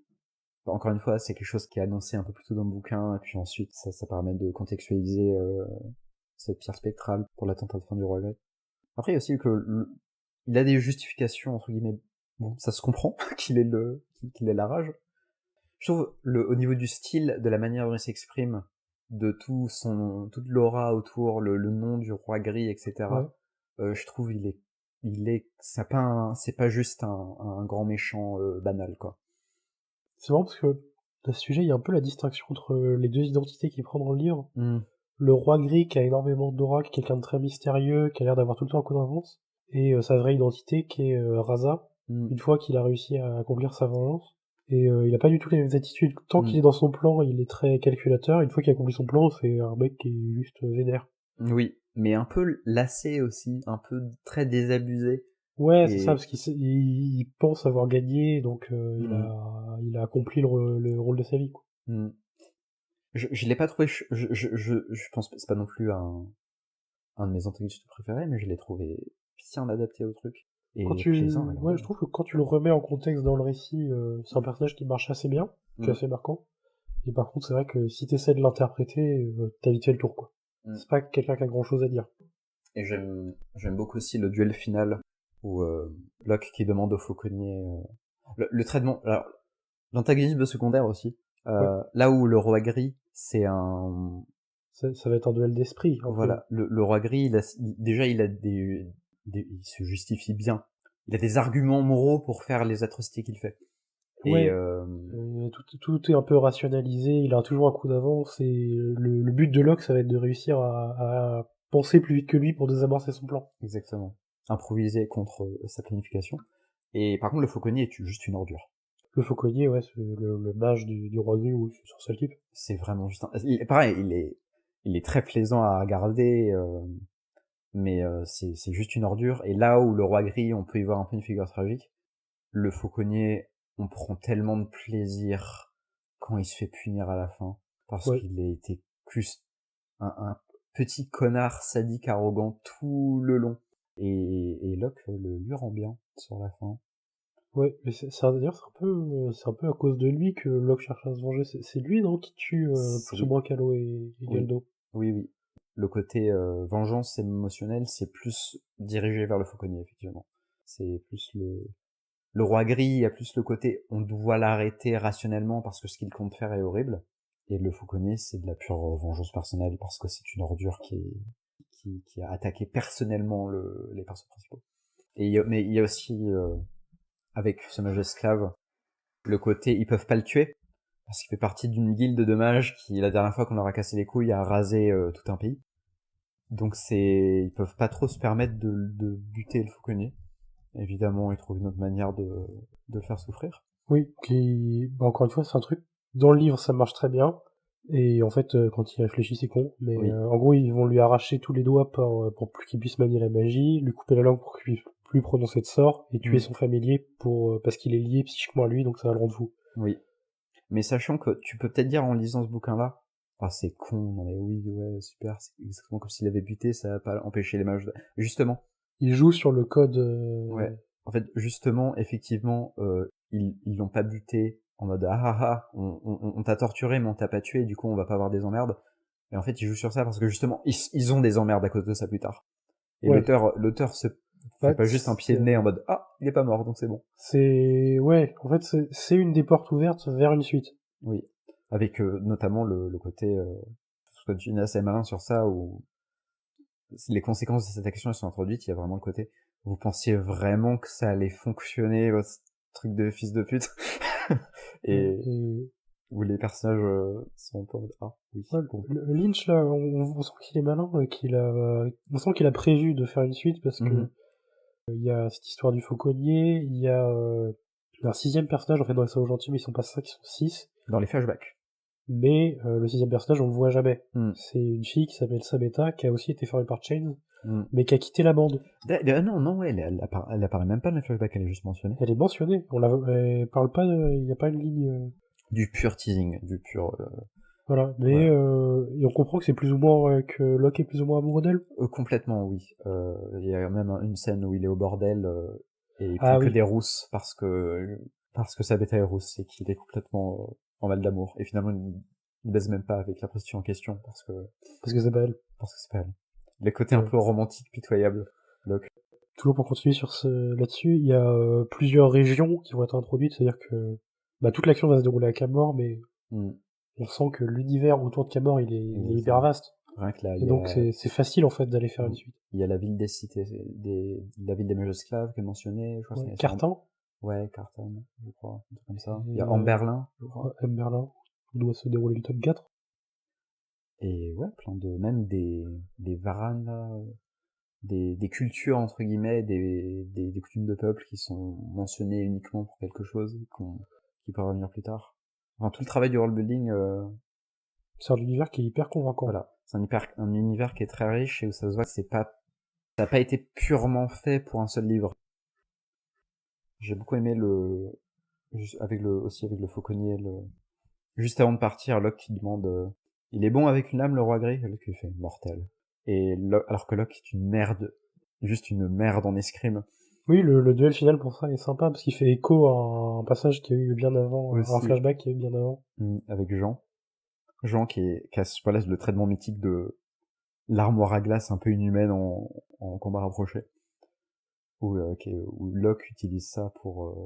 encore une fois, c'est quelque chose qui est annoncé un peu plus tôt dans le bouquin, et puis ensuite, ça permet de contextualiser cette pierre spectrale pour l'attentat de fin du roi Grey. Après, il y a aussi que il a des justifications, entre guillemets. Bon, ça se comprend qu'il ait qu'il ait la rage. Je trouve, au niveau du style, de la manière dont il s'exprime, de toute l'aura autour, le nom du roi gris, etc. Je trouve c'est pas juste un grand méchant banal, quoi. C'est marrant parce que à ce sujet, il y a un peu la distinction entre les deux identités qu'il prend dans le livre. Mm. Le roi gris qui a énormément d'aura, qui est quelqu'un de très mystérieux, qui a l'air d'avoir tout le temps un coup d'avance, et sa vraie identité qui est Raza, une fois qu'il a réussi à accomplir sa vengeance. Et il a pas du tout les mêmes attitudes. Tant qu'il est dans son plan, il est très calculateur. Une fois qu'il a accompli son plan, c'est un mec qui est juste vénère. Oui, mais un peu lassé aussi, un peu très désabusé. Ouais, c'est ça, parce qu'il pense avoir gagné, donc il a accompli le rôle de sa vie, quoi. Je l'ai pas trouvé... Je pense que c'est pas non plus un de mes antagonistes préférés, mais je l'ai trouvé bien adapté au truc. Et plaisant. Ouais, je trouve que quand tu le remets en contexte dans le récit, c'est un personnage qui marche assez bien, qui est assez marquant. Et par contre, c'est vrai que si t'essaies de l'interpréter, t'as vite fait le tour, quoi. C'est pas quelqu'un qui a grand chose à dire. Et j'aime beaucoup aussi le duel final où Locke qui demande au fauconnier le traitement. Alors, l'antagonisme secondaire aussi. Là où le roi gris, c'est un... Ça va être un duel d'esprit. Voilà, le roi gris, déjà il a il se justifie bien. Il a des arguments moraux pour faire les atrocités qu'il fait. Ouais, et tout est un peu rationalisé, il a toujours un coup d'avance, et le but de Locke, ça va être de réussir à penser plus vite que lui pour désamorcer son plan. Exactement. Improviser contre sa planification. Et par contre, le fauconnier est juste une ordure. Le fauconnier, ouais, c'est le mage du roi gris, ou sur ce type. C'est vraiment juste pareil, il est très plaisant à regarder, mais c'est juste une ordure. Et là où le roi gris, on peut y voir un peu une figure tragique, le fauconnier, on prend tellement de plaisir quand il se fait punir à la fin, parce qu'il a été plus un petit connard sadique arrogant tout le long. Et Locke lui rend bien sur la fin. Ouais, mais d'ailleurs, c'est un peu à cause de lui que Locke cherche à se venger. C'est lui, non, qui tue plus ou moins Calo et Galdo. Oui. Le côté vengeance émotionnelle, c'est plus dirigé vers le fauconnier, effectivement. C'est plus le roi gris a plus le côté on doit l'arrêter rationnellement parce que ce qu'il compte faire est horrible. Et le fauconnier, c'est de la pure vengeance personnelle parce que c'est une ordure qui a attaqué personnellement les personnages principaux. Mais il y a aussi, avec ce mage esclave, le côté ils peuvent pas le tuer parce qu'il fait partie d'une guilde de mages qui, la dernière fois qu'on leur a cassé les couilles, a rasé tout un pays. Donc ils peuvent pas trop se permettre de buter le fauconnier. Évidemment, ils trouvent une autre manière de le faire souffrir. Oui, encore une fois, c'est un truc, dans le livre, ça marche très bien, et en fait, quand il réfléchit, c'est con, mais en gros, ils vont lui arracher tous les doigts pour plus qu'il puisse manier la magie, lui couper la langue pour qu'il puisse plus prononcer de sort, et tuer son familier parce qu'il est lié psychiquement à lui, donc ça va le rendre fou. Oui. Mais sachant que tu peux peut-être dire en lisant ce bouquin-là, c'est con, non mais oui, ouais, super, c'est exactement comme s'il avait buté, ça va pas empêcher les mages. Justement. Il joue sur le code... Ouais. En fait, justement, effectivement, ils l'ont pas buté en mode on t'a torturé mais on t'a pas tué, du coup on va pas avoir des emmerdes. Et en fait, ils jouent sur ça parce que justement, ils ont des emmerdes à cause de ça plus tard. Et l'auteur se fait pas juste un pied de nez en mode il est pas mort, donc c'est bon. En fait, c'est une des portes ouvertes vers une suite. Oui. Avec notamment le côté, parce que tu es assez malin sur ça, où les conséquences de cette action elles sont introduites, il y a vraiment le côté, vous pensiez vraiment que ça allait fonctionner, votre truc de fils de pute, et où les personnages sont un peu oui. Le Lynch, là, on sent qu'il est malin, on sent qu'il a prévu de faire une suite, parce que il y a cette histoire du fauconnier, il y a un 6e personnage, en fait, dans les Salauds Gentils, mais ils sont pas 5, ils sont 6. Dans les flashbacks. Mais le 6e personnage, on le voit jamais. C'est une fille qui s'appelle Sabetta, qui a aussi été formée par Chains, mais qui a quitté la bande. Non, elle apparaît même pas dans les flashbacks, elle est juste mentionnée. Elle est mentionnée, elle parle pas il y a pas une ligne... du pur teasing, du pur... Voilà, mais voilà. et on comprend que c'est plus ou moins que Locke est plus ou moins amoureux d'elle. Complètement, oui. Il y a même une scène où il est au bordel et il prend Ah que oui, des rousses parce que sa bêta est rousse et qu'il est complètement en mal d'amour. Et finalement, il baise même pas avec la prostituée en question parce que c'est pas elle. parce que c'est pas elle. Les côtés un Ouais. peu romantiques, pitoyables. Locke. Toujours pour continuer sur là-dessus, il y a plusieurs régions qui vont être introduites, c'est-à-dire que bah, toute l'action va se dérouler à Camor, mais Mm, on sent que l'univers autour de Camor il est hyper exactement. vaste. Rien que là, Et donc c'est facile en fait d'aller faire une suite. il y a la ville des cités, la ville des mages esclaves qui est mentionnée. Je crois que Ouais, c'est Cartin ouais, Carthage, je crois, un truc comme ça. Il y et a Amberlin, je crois. Merlin, où doit se dérouler le tome 4. Et ouais, plein de, même des Varanes, là, des cultures, entre guillemets, des coutumes de peuple qui sont mentionnées uniquement pour quelque chose, qui peuvent revenir plus tard. Enfin, tout le travail du world-building, C'est un univers qui est hyper convaincant. voilà. C'est un univers qui est très riche et où ça se voit que ça n'a pas été purement fait pour un seul livre. J'ai beaucoup aimé aussi avec le fauconnier, juste avant de partir, Locke qui demande, il est bon avec une lame, le roi gris? Et Locke lui fait mortel. Alors que Locke est une merde, juste une merde en escrime. Oui, le duel final pour ça est sympa parce qu'il fait écho à un passage qu'il y a eu bien avant, un Aussi, flashback qu'il y a eu bien avant. avec Jean. Jean qui a voilà, le traitement mythique de l'armoire à glace un peu inhumaine en combat rapproché. Où Locke utilise ça pour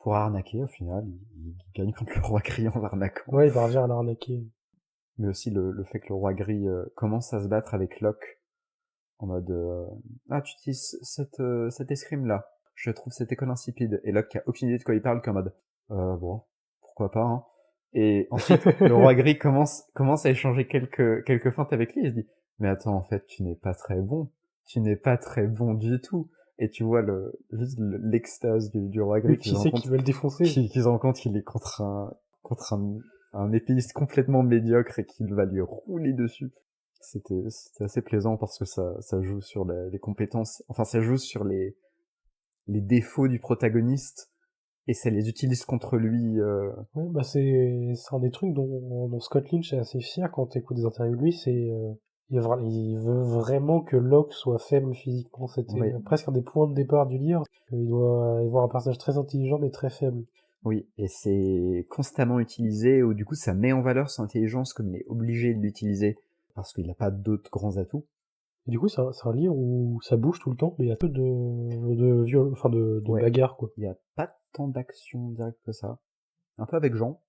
arnaquer, au final. Il gagne contre le roi gris en l'arnaquant. Ouais, il parvient à l'arnaquer. Mais aussi le fait que le roi gris commence à se battre avec Locke en mode ah, tu utilises cette escrime là, je trouve cette école insipide. Et Locke qui a aucune idée de quoi il parle, qu'en mode bon, pourquoi pas, hein. Et ensuite le roi gris commence à échanger quelques feintes avec lui et se dit mais attends, en fait tu n'es pas très bon, tu n'es pas très bon du tout. Et tu vois juste l'extase du roi Oui, gris qui sait qu'il veut le défoncer. qui se rend compte qu'il est contre un épéiste complètement médiocre et qu'il va lui rouler dessus. C'était assez plaisant parce que ça joue sur les compétences, enfin ça joue sur les défauts du protagoniste et ça les utilise contre lui. Ouais, bah c'est un des trucs dont Scott Lynch est assez fier quand t'écoutes des interviews de lui, c'est il veut vraiment que Locke soit faible physiquement. C'était Oui, presque un des points de départ du livre. Il doit y avoir un personnage très intelligent mais très faible. oui, et c'est constamment utilisé, ou du coup ça met en valeur son intelligence comme il est obligé de l'utiliser parce qu'il n'a pas d'autres grands atouts. Et du coup, c'est un livre où ça bouge tout le temps, mais il y a peu enfin de Ouais, bagarres, quoi. il n'y a pas tant d'action directe que ça. Un peu avec Jean.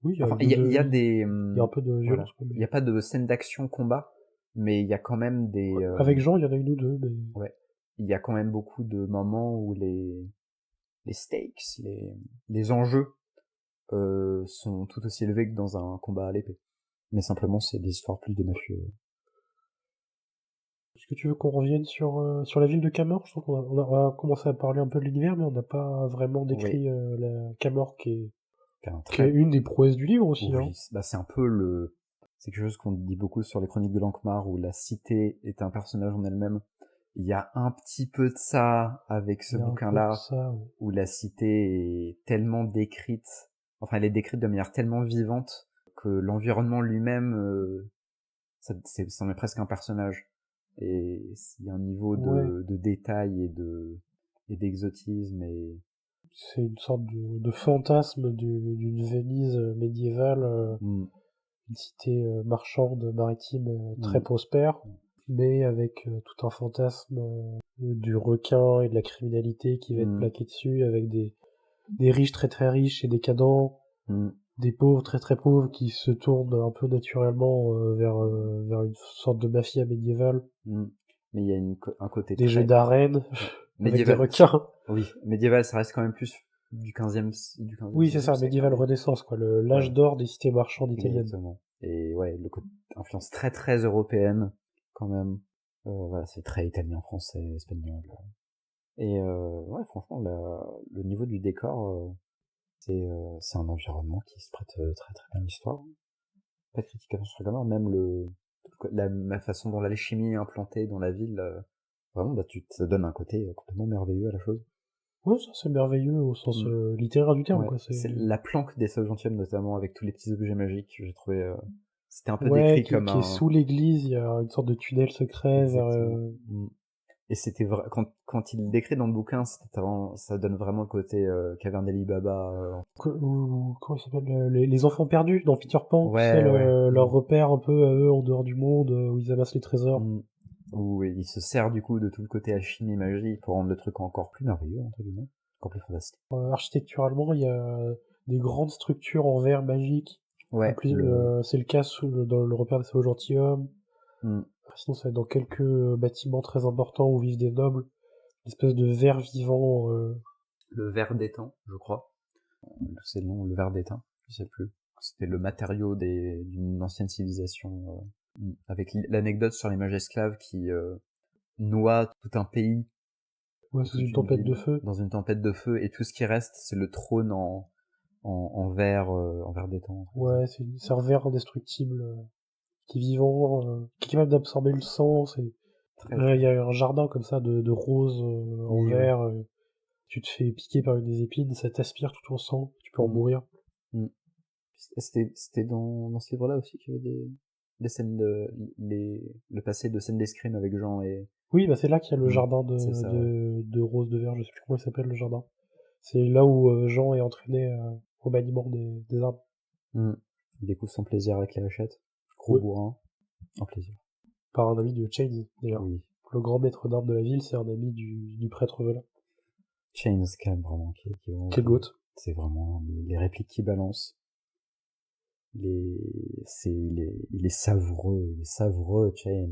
Oui, Enfin, il y a des... il y a un peu de violence, voilà. quoi, Il n'y a pas de scène d'action combat, mais il y a quand même avec Jean, il y en a une ou deux, mais ouais. Il y a quand même beaucoup de moments où les stakes, les enjeux sont tout aussi élevés que dans un combat à l'épée. Mais simplement, c'est des histoires plus de mafieux. est-ce que tu veux qu'on revienne sur la ville de Camor? Je trouve on a commencé à parler un peu de l'univers, mais on n'a pas vraiment Oui, décrit la Camor c'est un qui est très... une des prouesses du livre aussi, hein. Oui, bah c'est un peu c'est quelque chose qu'on dit beaucoup sur les chroniques de Lankmar, où la cité est un personnage en elle-même. Il y a un petit peu de ça avec ce Il y a un peu de bouquin-là, ça, ouais. où la cité est tellement décrite, enfin elle est décrite de manière tellement vivante que l'environnement lui-même, c'en est presque un personnage. Et il y a un niveau Ouais, de détail et d'exotisme c'est une sorte de fantasme d'une Venise médiévale, mm, une cité marchande maritime très mm, prospère, mais avec tout un fantasme du requin et de la criminalité qui va être mm, plaqué dessus, avec des riches très très riches et décadents, mm, des pauvres très très pauvres qui se tournent un peu naturellement vers une sorte de mafia médiévale, mm. Mais il y a un côté des jeux très d'arène ouais, avec des médiéval. requins. Oui, médiéval, ça reste quand même plus du Oui, 15e, c'est ça, siècle, hein, médiéval mais renaissance, quoi, l'âge ouais, d'or des cités marchandes italiennes. exactement. Et ouais, le côté influence très très européenne quand même. Voilà, c'est très italien, français, espagnol. Et ouais, franchement, le niveau du décor, c'est un environnement qui se prête très très bien à l'histoire. Pas de critique à faire sur le gamin, même la façon dont l'alchimie est implantée dans la ville, vraiment, bah, ça donne un côté complètement merveilleux à la chose. Ouais, ça c'est merveilleux au sens littéraire du terme, Ouais. quoi. C'est la planque des saules gentilshommes, notamment avec tous les petits objets magiques. J'ai trouvé, c'était un peu Ouais, décrit comme qui est un. sous l'église, il y a une sorte de tunnel secret vers... Exactement. Et c'était quand il le décrit dans le bouquin, ça donne vraiment le côté caverne d'Ali Baba. Comment ils s'appellent les enfants perdus dans Peter Pan, tu sais, Ouais, ouais. leur repère un peu à eux en dehors du monde, où ils amassent les trésors. Où il se sert du coup de tout le côté alchimie magie pour rendre le truc encore plus merveilleux, entre guillemets, encore plus fantastique. Architecturalement, il y a des grandes structures en verre magique. En Ouais, plus, c'est le cas dans le repère des Saules gentilshommes. Mm. Sinon, ça va être dans quelques bâtiments très importants où vivent des nobles. Une espèce de verre vivant. Le verre d'étain, je crois. C'est le nom, le verre d'étain, je sais plus. C'était le matériau d'une ancienne civilisation. Avec l'anecdote sur les mages esclaves qui noient tout un pays Ouais, ou sous toute une une tempête de ville feu. dans une tempête de feu, et tout ce qui reste, c'est le trône en verre d'étain. Ouais, c'est un verre indestructible qui est vivant, qui est capable d'absorber le sang. Il y a un jardin comme ça de roses en Oui, ouais. verre. Tu te fais piquer par une des épines, ça t'aspire tout ton sang, tu peux en mourir. C'était dans ce livre-là aussi qu'il y avait des scènes le passé de scènes d'escrime avec Jean et. Oui, bah c'est là qu'il y a le jardin C'est ça, ouais. de roses de verre, je sais plus comment il s'appelle le jardin. C'est là où Jean est entraîné au maniement des armes. Il découvre son plaisir avec les hachettes. Gros Ouais. bourrin. Un plaisir. Par un ami de Chains, d'ailleurs. Oui. Le grand maître d'armes de la ville, c'est un ami du prêtre Velin. Chains, quand même, vraiment, qui est vraiment. Quel goat. C'est vraiment les répliques qui balancent. Il est savoureux, Chains.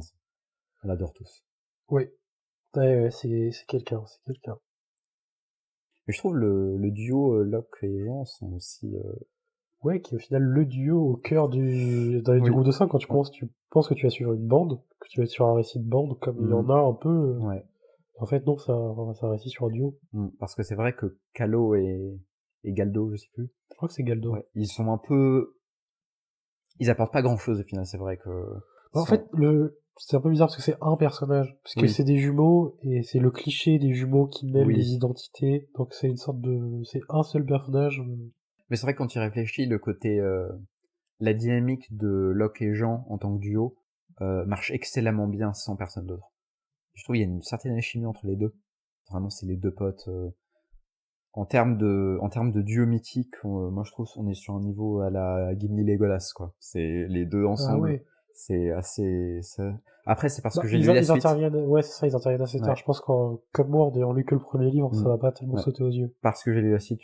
On l'adore tous. Oui. Ouais, c'est quelqu'un. Mais je trouve le duo Locke et Jean sont aussi. Ouais, qui est au final le duo au cœur du groupe de 5. Quand tu commences, tu penses que tu vas suivre une bande, que tu vas être sur un récit de bande, comme il y en a un peu. Ouais. En fait, non, c'est un récit sur un duo. Parce que c'est vrai que Calo et Galdo, je sais plus. Je crois que c'est Galdo. Ouais, ils sont un peu. Ils apportent pas grand chose au final, c'est vrai que. En fait, c'est un peu bizarre parce que c'est un personnage. Parce que Oui. c'est des jumeaux, et c'est le cliché des jumeaux qui mêlent Oui. des identités. Donc c'est une sorte c'est un seul personnage. Mais c'est vrai que quand tu y réfléchis, le côté. La dynamique de Locke et Jean en tant que duo marche excellemment bien sans personne d'autre. Je trouve qu'il y a une certaine alchimie entre les deux. Vraiment, c'est les deux potes. En termes de duo mythique, moi je trouve qu'on est sur un niveau à la Gimli Legolas, quoi. C'est les deux ensemble. Ah ouais. C'est assez. Après, c'est parce que j'ai ils lu la suite. interviennent, ouais, c'est ça, ils interviennent assez tard. Ouais. Je pense qu'en, comme moi, en ayant lu que le premier livre, ça va pas tellement sauter aux yeux. Parce que j'ai lu la suite,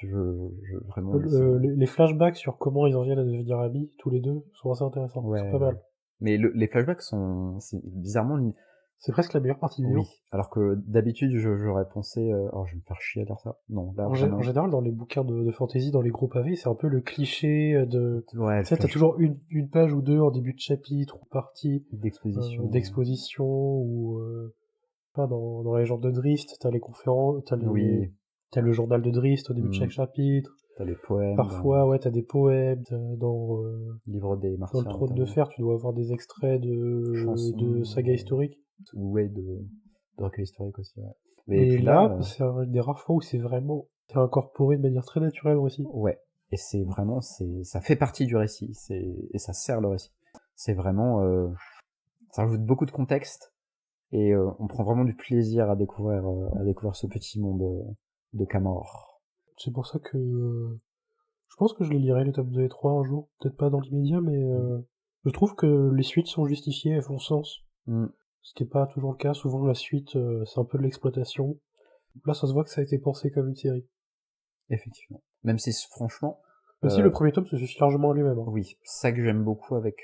vraiment. Les flashbacks sur comment ils en viennent à devenir amis, tous les deux, sont assez intéressants. Ouais, c'est pas mal. Mais les flashbacks c'est bizarrement. C'est presque la meilleure partie du livre. Oui, alors que d'habitude, j'aurais pensé, oh, je vais me faire chier à dire ça. Non, là, En général, dans les bouquins de fantasy, dans les gros pavés, c'est un peu le cliché de... Ouais, tu sais, t'as toujours une page ou deux en début de chapitre ou partie d'exposition, ou... dans la légende de Drizzt, t'as les conférences, t'as le journal de Drizzt au début de chaque chapitre. T'as les poèmes. Parfois, ouais, t'as des poèmes. Dans Livre des Martyrs. Dans le Trône de Fer, tu dois avoir des extraits de sagas historiques. Ouais, de recueils historiques aussi, ouais. Mais et puis là, c'est une des rares fois où c'est incorporé de manière très naturelle au récit. Ouais. Et c'est vraiment, ça fait partie du récit, et ça sert le récit. C'est vraiment, ça rajoute beaucoup de contexte, et on prend vraiment du plaisir à découvrir ce petit monde de Camor. C'est pour ça que je pense que je les lirai les tomes 2 et 3 un jour. Peut-être pas dans l'immédiat, mais je trouve que les suites sont justifiées, elles font sens. Ce qui est pas toujours le cas. Souvent, la suite, c'est un peu de l'exploitation. Là, ça se voit que ça a été pensé comme une série. Effectivement. Même si, franchement... Même si le premier tome se suffit largement à lui-même. Hein. Oui, ça que j'aime beaucoup avec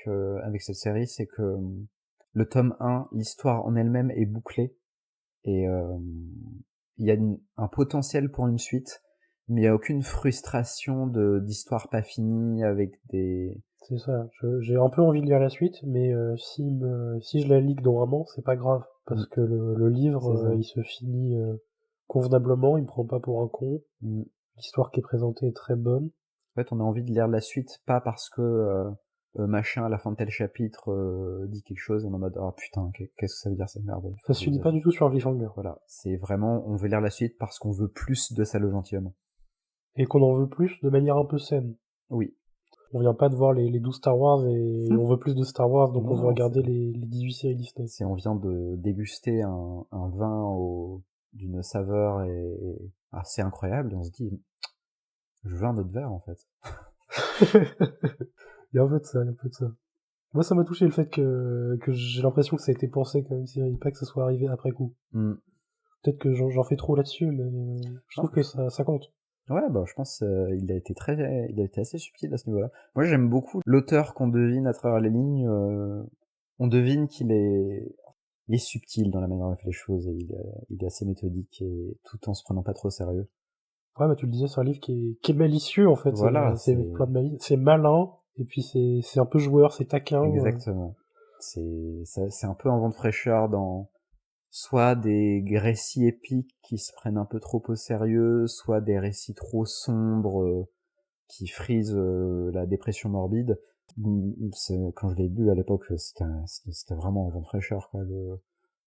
cette série, c'est que le tome 1, l'histoire en elle-même est bouclée, et il y a un potentiel pour une suite, mais il n'y a aucune frustration d'histoire pas finie avec des... C'est ça, j'ai un peu envie de lire la suite, mais si je la lis dans un an, c'est pas grave, parce que le livre, il se finit convenablement, il me prend pas pour un con, l'histoire qui est présentée est très bonne. En fait, on a envie de lire la suite, pas parce que machin à la fin de tel chapitre dit quelque chose, on est en mode ah putain, qu'est-ce que ça veut dire cette merde. Ça se finit pas du tout sur un cliffhanger. Voilà, c'est vraiment, on veut lire la suite parce qu'on veut plus de Salo gentilhomme. Et qu'on en veut plus de manière un peu saine. Oui. On vient pas de voir les 12 Star Wars et on veut plus de Star Wars, donc Non, on veut regarder les 18 séries Disney. On vient de déguster un vin d'une saveur assez incroyable, et on se dit, je veux un autre verre, en fait. Il y a un peu de ça, Moi, ça m'a touché le fait que j'ai l'impression que ça a été pensé comme une série, pas que ça soit arrivé après coup. Peut-être que j'en fais trop là-dessus, mais je trouve que ça compte. Ouais, bah, je pense il a été assez subtil à ce niveau-là. Moi, j'aime beaucoup l'auteur qu'on devine à travers les lignes. On devine qu'il est subtil dans la manière dont il fait les choses, et il est assez méthodique, et tout en se prenant pas trop au sérieux. Ouais, bah tu le disais, c'est un livre qui est malicieux, en fait. Voilà, c'est plein de malice. C'est malin, et puis c'est un peu joueur, c'est taquin. Exactement. C'est un peu un vent de fraîcheur dans soit des récits épiques qui se prennent un peu trop au sérieux, soit des récits trop sombres qui frisent la dépression morbide. Quand je l'ai lu à l'époque, c'était vraiment un vent de fraîcheur, quoi.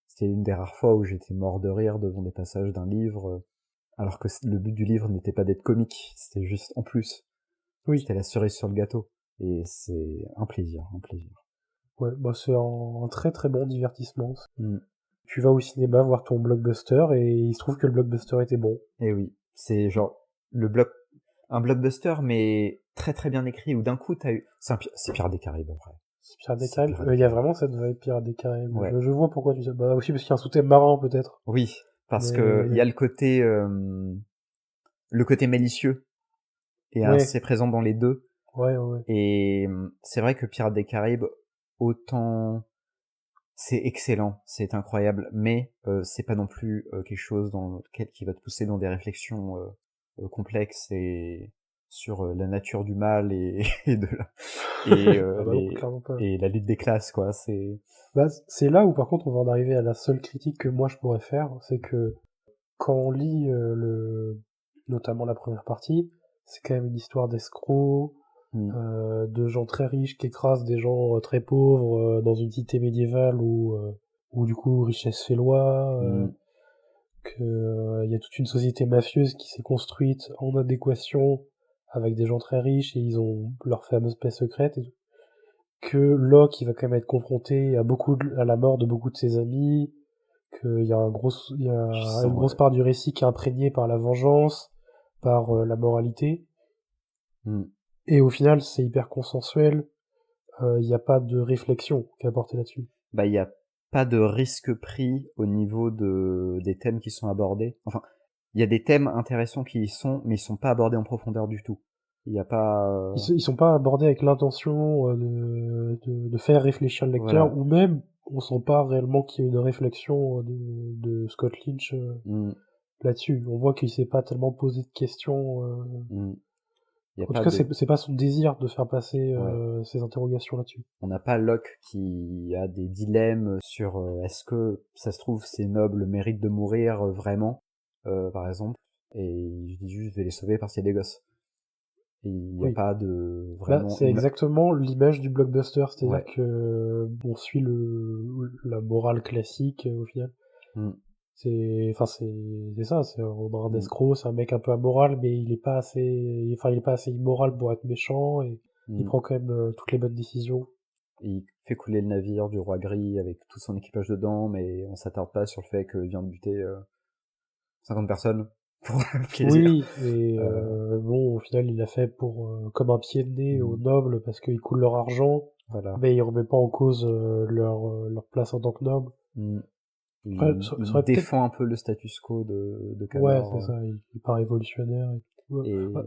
C'était une des rares fois où j'étais mort de rire devant des passages d'un livre, alors que le but du livre n'était pas d'être comique, c'était juste en plus. Oui. C'était la cerise sur le gâteau. Et c'est un plaisir. Ouais, bah c'est un très très bon divertissement. Tu vas au cinéma voir ton blockbuster et il se trouve que le blockbuster était bon. Et oui, c'est genre un blockbuster, mais très très bien écrit, où d'un coup c'est Pirates des Caraïbes, en vrai. C'est Pirates des Caraïbes. Il y a vraiment cette vibe Pirates des Caraïbes. Ouais. Je vois pourquoi tu sais. Bah aussi parce qu'il y a un sous-thème marin peut-être. Oui, parce que il y a le côté malicieux est assez présent dans les deux. Ouais. Et c'est vrai que Pirates des Caraïbes, autant c'est excellent, c'est incroyable, mais c'est pas non plus quelque chose qui va te pousser dans des réflexions complexes et sur la nature du mal et et la lutte des classes, quoi. C'est là où par contre on va en arriver à la seule critique que moi je pourrais faire, c'est que quand on lit notamment la première partie, c'est quand même une histoire d'escrocs, de gens très riches qui écrasent des gens très pauvres dans une cité médiévale où du coup richesse fait loi, que y a toute une société mafieuse qui s'est construite en adéquation avec des gens très riches et ils ont leur fameuse paix secrète, et que Locke il va quand même être confronté à la mort de beaucoup de ses amis, qu'il y a une grosse part du récit qui est imprégnée par la vengeance, par la moralité. Et au final, c'est hyper consensuel. Il n'y a pas de réflexion qui est apportée là-dessus. Bah, il n'y a pas de risque pris au niveau des thèmes qui sont abordés. Enfin, il y a des thèmes intéressants mais ils sont pas abordés en profondeur du tout. Il y a pas. Ils sont pas abordés avec l'intention de faire réfléchir le lecteur, voilà. Ou même on sent pas réellement qu'il y a une réflexion de Scott Lynch là-dessus. On voit qu'il s'est pas tellement posé de questions. En tout cas, c'est pas son désir de faire passer ces interrogations là-dessus. On n'a pas Locke qui a des dilemmes sur est-ce que ça se trouve ces nobles méritent de mourir vraiment, par exemple, et il dit juste je vais les sauver parce qu'il y a des gosses. Et il n'y a pas de vraiment. Là, c'est exactement l'image du blockbuster, c'est-à-dire que on suit la morale classique au final. C'est ça, c'est un escroc, c'est un mec un peu amoral, mais il est pas assez immoral pour être méchant, et il prend quand même toutes les bonnes décisions. Il fait couler le navire du roi gris avec tout son équipage dedans, mais on s'attarde pas sur le fait qu'il vient de buter 50 personnes pour le plaisir. Oui, et bon, au final, il l'a fait comme un pied de nez aux nobles parce qu'ils coulent leur argent, voilà. Mais il remet pas en cause leur place en tant que noble. Il défend un peu le status quo de Canor. Ouais, c'est ça, il part révolutionnaire.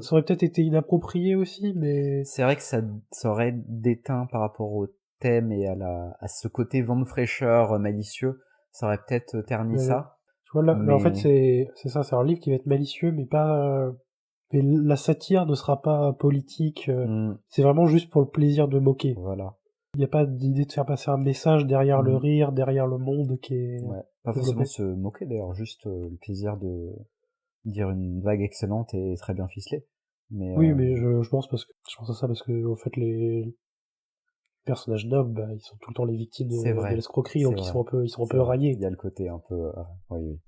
Ça aurait peut-être été inapproprié aussi, mais... C'est vrai que ça aurait déteint par rapport au thème et à ce côté vent de fraîcheur malicieux, ça aurait peut-être terni ça. Tu vois, là, en fait, c'est ça, c'est un livre qui va être malicieux, mais pas... mais la satire ne sera pas politique, c'est vraiment juste pour le plaisir de moquer. Voilà. Il n'y a pas d'idée de faire passer un message derrière le rire, derrière le monde qui est... Ouais. Pas forcément se moquer d'ailleurs, juste le plaisir de dire une vague excellente et très bien ficelée. Mais oui, mais je pense à ça parce que en fait personnages nobles, bah, ils sont tout le temps les victimes C'est de vrai, l'escroquerie, c'est donc vrai. ils sont un C'est peu vrai. raillés. Il y a le côté un peu, oui, oui.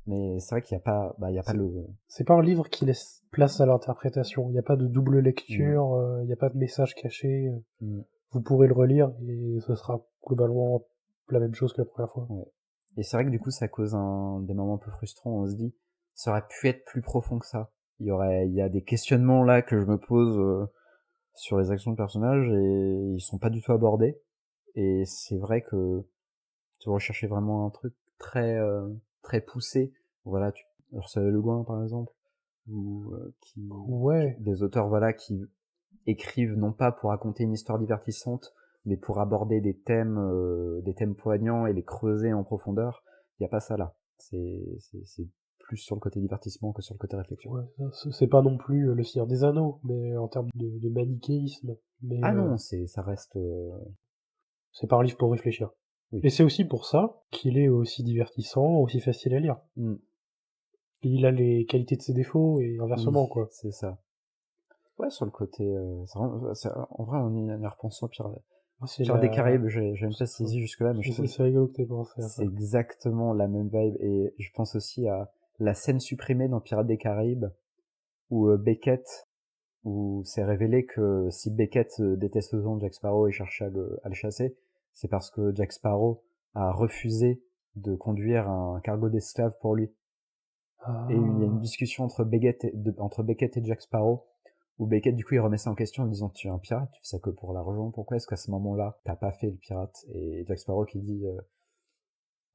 Mais c'est vrai qu'il y a pas, il y a pas C'est le, c'est pas un livre qui laisse place à l'interprétation. Il n'y a pas de double Mm, lecture, il n'y a pas de message caché. mm, Vous pourrez le relire et ce sera globalement la même chose que la première fois. ouais. Et c'est vrai que du coup, ça cause des moments un peu frustrants. On se dit, ça aurait pu être plus profond que ça. Il y a des questionnements là que je me pose sur les actions de personnages et ils sont pas du tout abordés. Et c'est vrai que tu recherchais vraiment un truc très poussé. Voilà, Ursula Le Guin par exemple, ou Ouais, des auteurs voilà qui écrivent non pas pour raconter une histoire divertissante, mais pour aborder des thèmes poignants et les creuser en profondeur. Il y a pas ça là. C'est plus sur le côté divertissement que sur le côté réflexion. ouais, c'est pas non plus Le Seigneur des Anneaux, mais en termes de manichéisme. Mais Ah non, ça reste c'est pas un livre pour réfléchir. oui. Et c'est aussi pour ça qu'il est aussi divertissant, aussi facile à lire. Mm. Il a les qualités de ses défauts et Oui, inversement, quoi. c'est ça. Ouais, sur le côté, en vrai, on y repensant, Moi, c'est Pirates des la... Caraïbes, j'ai même pas saisi jusque-là, mais je trouve que C'est rigolo que t'aies pensé à c'est ça. exactement la même vibe. Et je pense aussi à la scène supprimée dans Pirates des Caraïbes, où Beckett, où c'est révélé que si Beckett déteste autant Jack Sparrow et cherche à le chasser, c'est parce que Jack Sparrow a refusé de conduire un cargo d'esclaves pour lui. Et il y a une Ah, discussion entre Beckett et Jack Sparrow, où Beckett, du coup, il remet ça en question en disant, tu es un pirate, tu fais ça que pour l'argent, pourquoi est-ce qu'à ce moment-là, t'as pas fait le pirate? Et Jack Sparrow qui dit,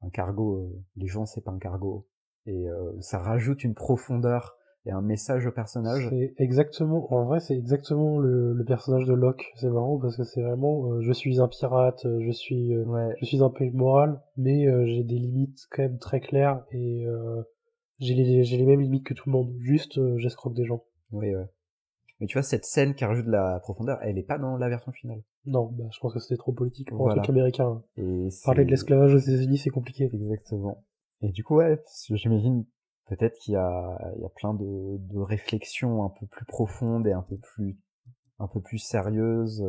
un cargo, les gens, c'est pas un cargo. Et ça rajoute une profondeur et un message au personnage. c'est exactement, en vrai, c'est exactement le personnage de Locke. C'est marrant parce que c'est vraiment, je suis un pirate, Ouais, je suis un peu immoral, mais j'ai des limites quand même très claires et j'ai les mêmes limites que tout le monde. Juste, j'escroque des gens. ouais, ouais. Mais tu vois, cette scène qui rajoute de la profondeur, elle est pas dans la version finale. Non, bah, je pense que c'était trop politique pour un truc Voilà. américain, hein. Et Parler de c'est l'esclavage aux États-Unis, c'est compliqué. exactement. Et du coup, ouais, j'imagine peut-être il y a plein de réflexions un peu plus profondes et un peu plus sérieuses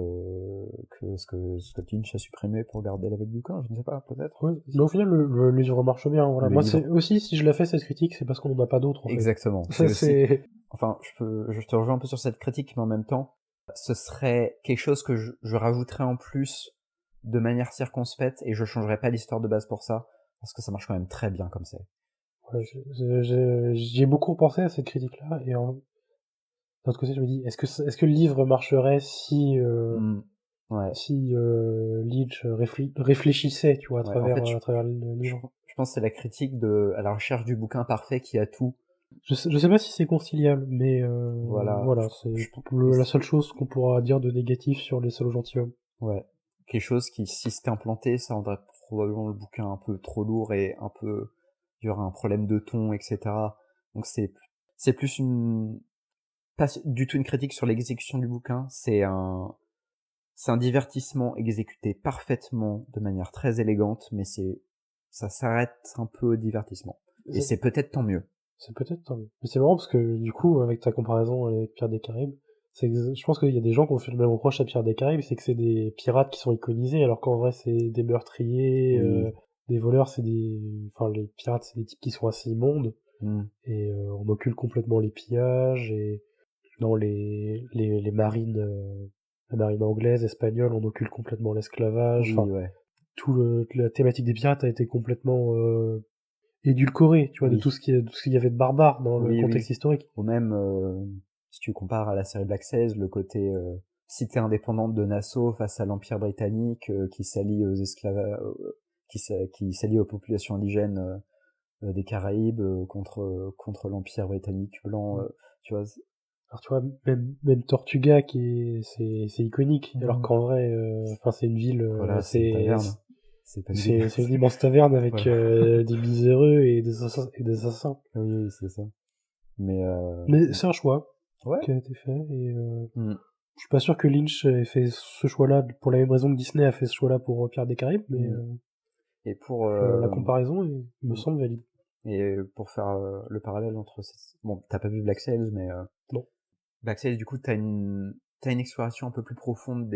que Scott Lynch a supprimé pour garder la vibe du camp. Je ne sais pas, peut-être. Ouais, mais Aussi. au final, le livre marche bien. Voilà. Le Moi, c'est livre, aussi si je la fais cette critique, c'est parce qu'on n'en a pas d'autres en fait. exactement. C'est Ça, aussi, c'est enfin, je te rejoins un peu sur cette critique, mais en même temps, ce serait quelque chose que je rajouterais en plus de manière circonspecte et je changerais pas l'histoire de base pour ça, parce que ça marche quand même très bien comme c'est. ouais, j'y ai beaucoup pensé à cette critique-là et d'un autre côté, je me dis, est-ce que le livre marcherait si Mm. Ouais, Leach réfléchissait, tu vois, ouais. En fait, à travers le livre. je pense que c'est la critique à la recherche du bouquin parfait qui a tout. Je sais pas si c'est conciliable, mais Voilà, voilà, c'est je pense, la seule chose qu'on pourra dire de négatif sur les salauds gentilshommes. ouais. Quelque chose qui, si c'était implanté, ça rendrait probablement le bouquin un peu trop lourd et un peu, il y aurait un problème de ton, etc. Donc c'est plus pas du tout une critique sur l'exécution du bouquin, c'est un divertissement exécuté parfaitement de manière très élégante, mais ça s'arrête un peu au divertissement. Et c'est peut-être tant mieux. C'est peut-être tant mieux. Mais c'est marrant parce que du coup, avec ta comparaison avec Pierre des Caraïbes, je pense qu'il y a des gens qui ont fait le même reproche à Pierre des Caraïbes, c'est que c'est des pirates qui sont iconisés, alors qu'en vrai c'est des meurtriers, Oui. des voleurs, enfin les pirates c'est des types qui sont assez immondes Mm. et on occulte complètement les pillages et dans les marines, la marine anglaise, espagnole, on occulte complètement l'esclavage. Oui, Enfin, ouais. la thématique des pirates a été complètement édulcoré, tu vois, Oui. de tout ce qu'il y avait de barbare dans le Oui, contexte oui. historique. Ou même, si tu compares à la série Black Sails, le côté cité indépendante de Nassau face à l'Empire britannique qui s'allie aux esclaves, qui s'allie aux populations indigènes des Caraïbes contre l'Empire britannique blanc, Ouais. tu vois. Alors tu vois, même Tortuga c'est iconique, alors Mhm. qu'en vrai, enfin c'est une ville, Voilà, c'est une taverne, c'est pas une ville. c'est une immense taverne avec Voilà. des miséreux et des assassins. Oui, oui, c'est ça. Mais Mais c'est un choix ouais. qui a été fait et Mm. je suis pas sûr que Lynch ait fait ce choix-là pour la même raison que Disney a fait ce choix-là pour Pierre des Caraïbes, mais Mm. Et pour la comparaison me mm. semble valide. Et pour faire le parallèle entre bon, t'as pas vu Black Sails, mais Non. Black Sails, du coup, t'as une exploration un peu plus profonde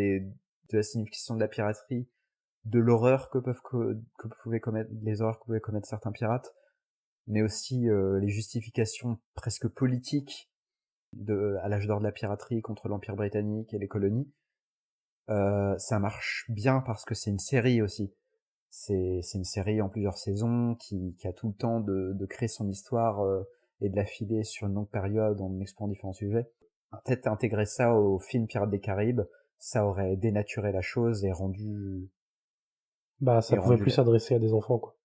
de la signification de la piraterie, de l'horreur que pouvaient commettre les horreurs que pouvaient commettre certains pirates, mais aussi les justifications presque politiques à l'âge d'or de la piraterie contre l'Empire britannique et les colonies. Ça marche bien parce que c'est une série aussi. C'est une série en plusieurs saisons qui a tout le temps de créer son histoire et de la filer sur une longue période en explorant différents sujets. Peut-être intégrer ça au film Pirates des Caraïbes, ça aurait dénaturé la chose et rendu... Bah, ça pouvait plus s'adresser à des enfants, quoi.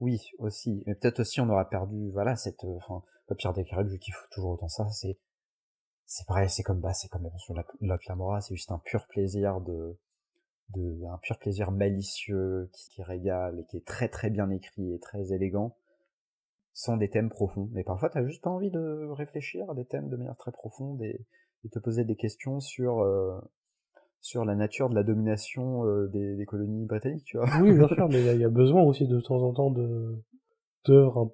Oui, aussi. Mais peut-être aussi on aura perdu, voilà, le Pirates des Caraïbes, je kiffe toujours autant ça, c'est pareil, c'est comme l'aventure de la Clamora, c'est juste un pur plaisir un pur plaisir malicieux qui régale et qui est très très bien écrit et très élégant, sans des thèmes profonds. Mais parfois t'as juste pas envie de réfléchir à des thèmes de manière très profonde et te poser des questions sur la nature de la domination des colonies britanniques, tu vois. Oui, bien sûr, mais il y a besoin aussi de temps en temps d'œuvres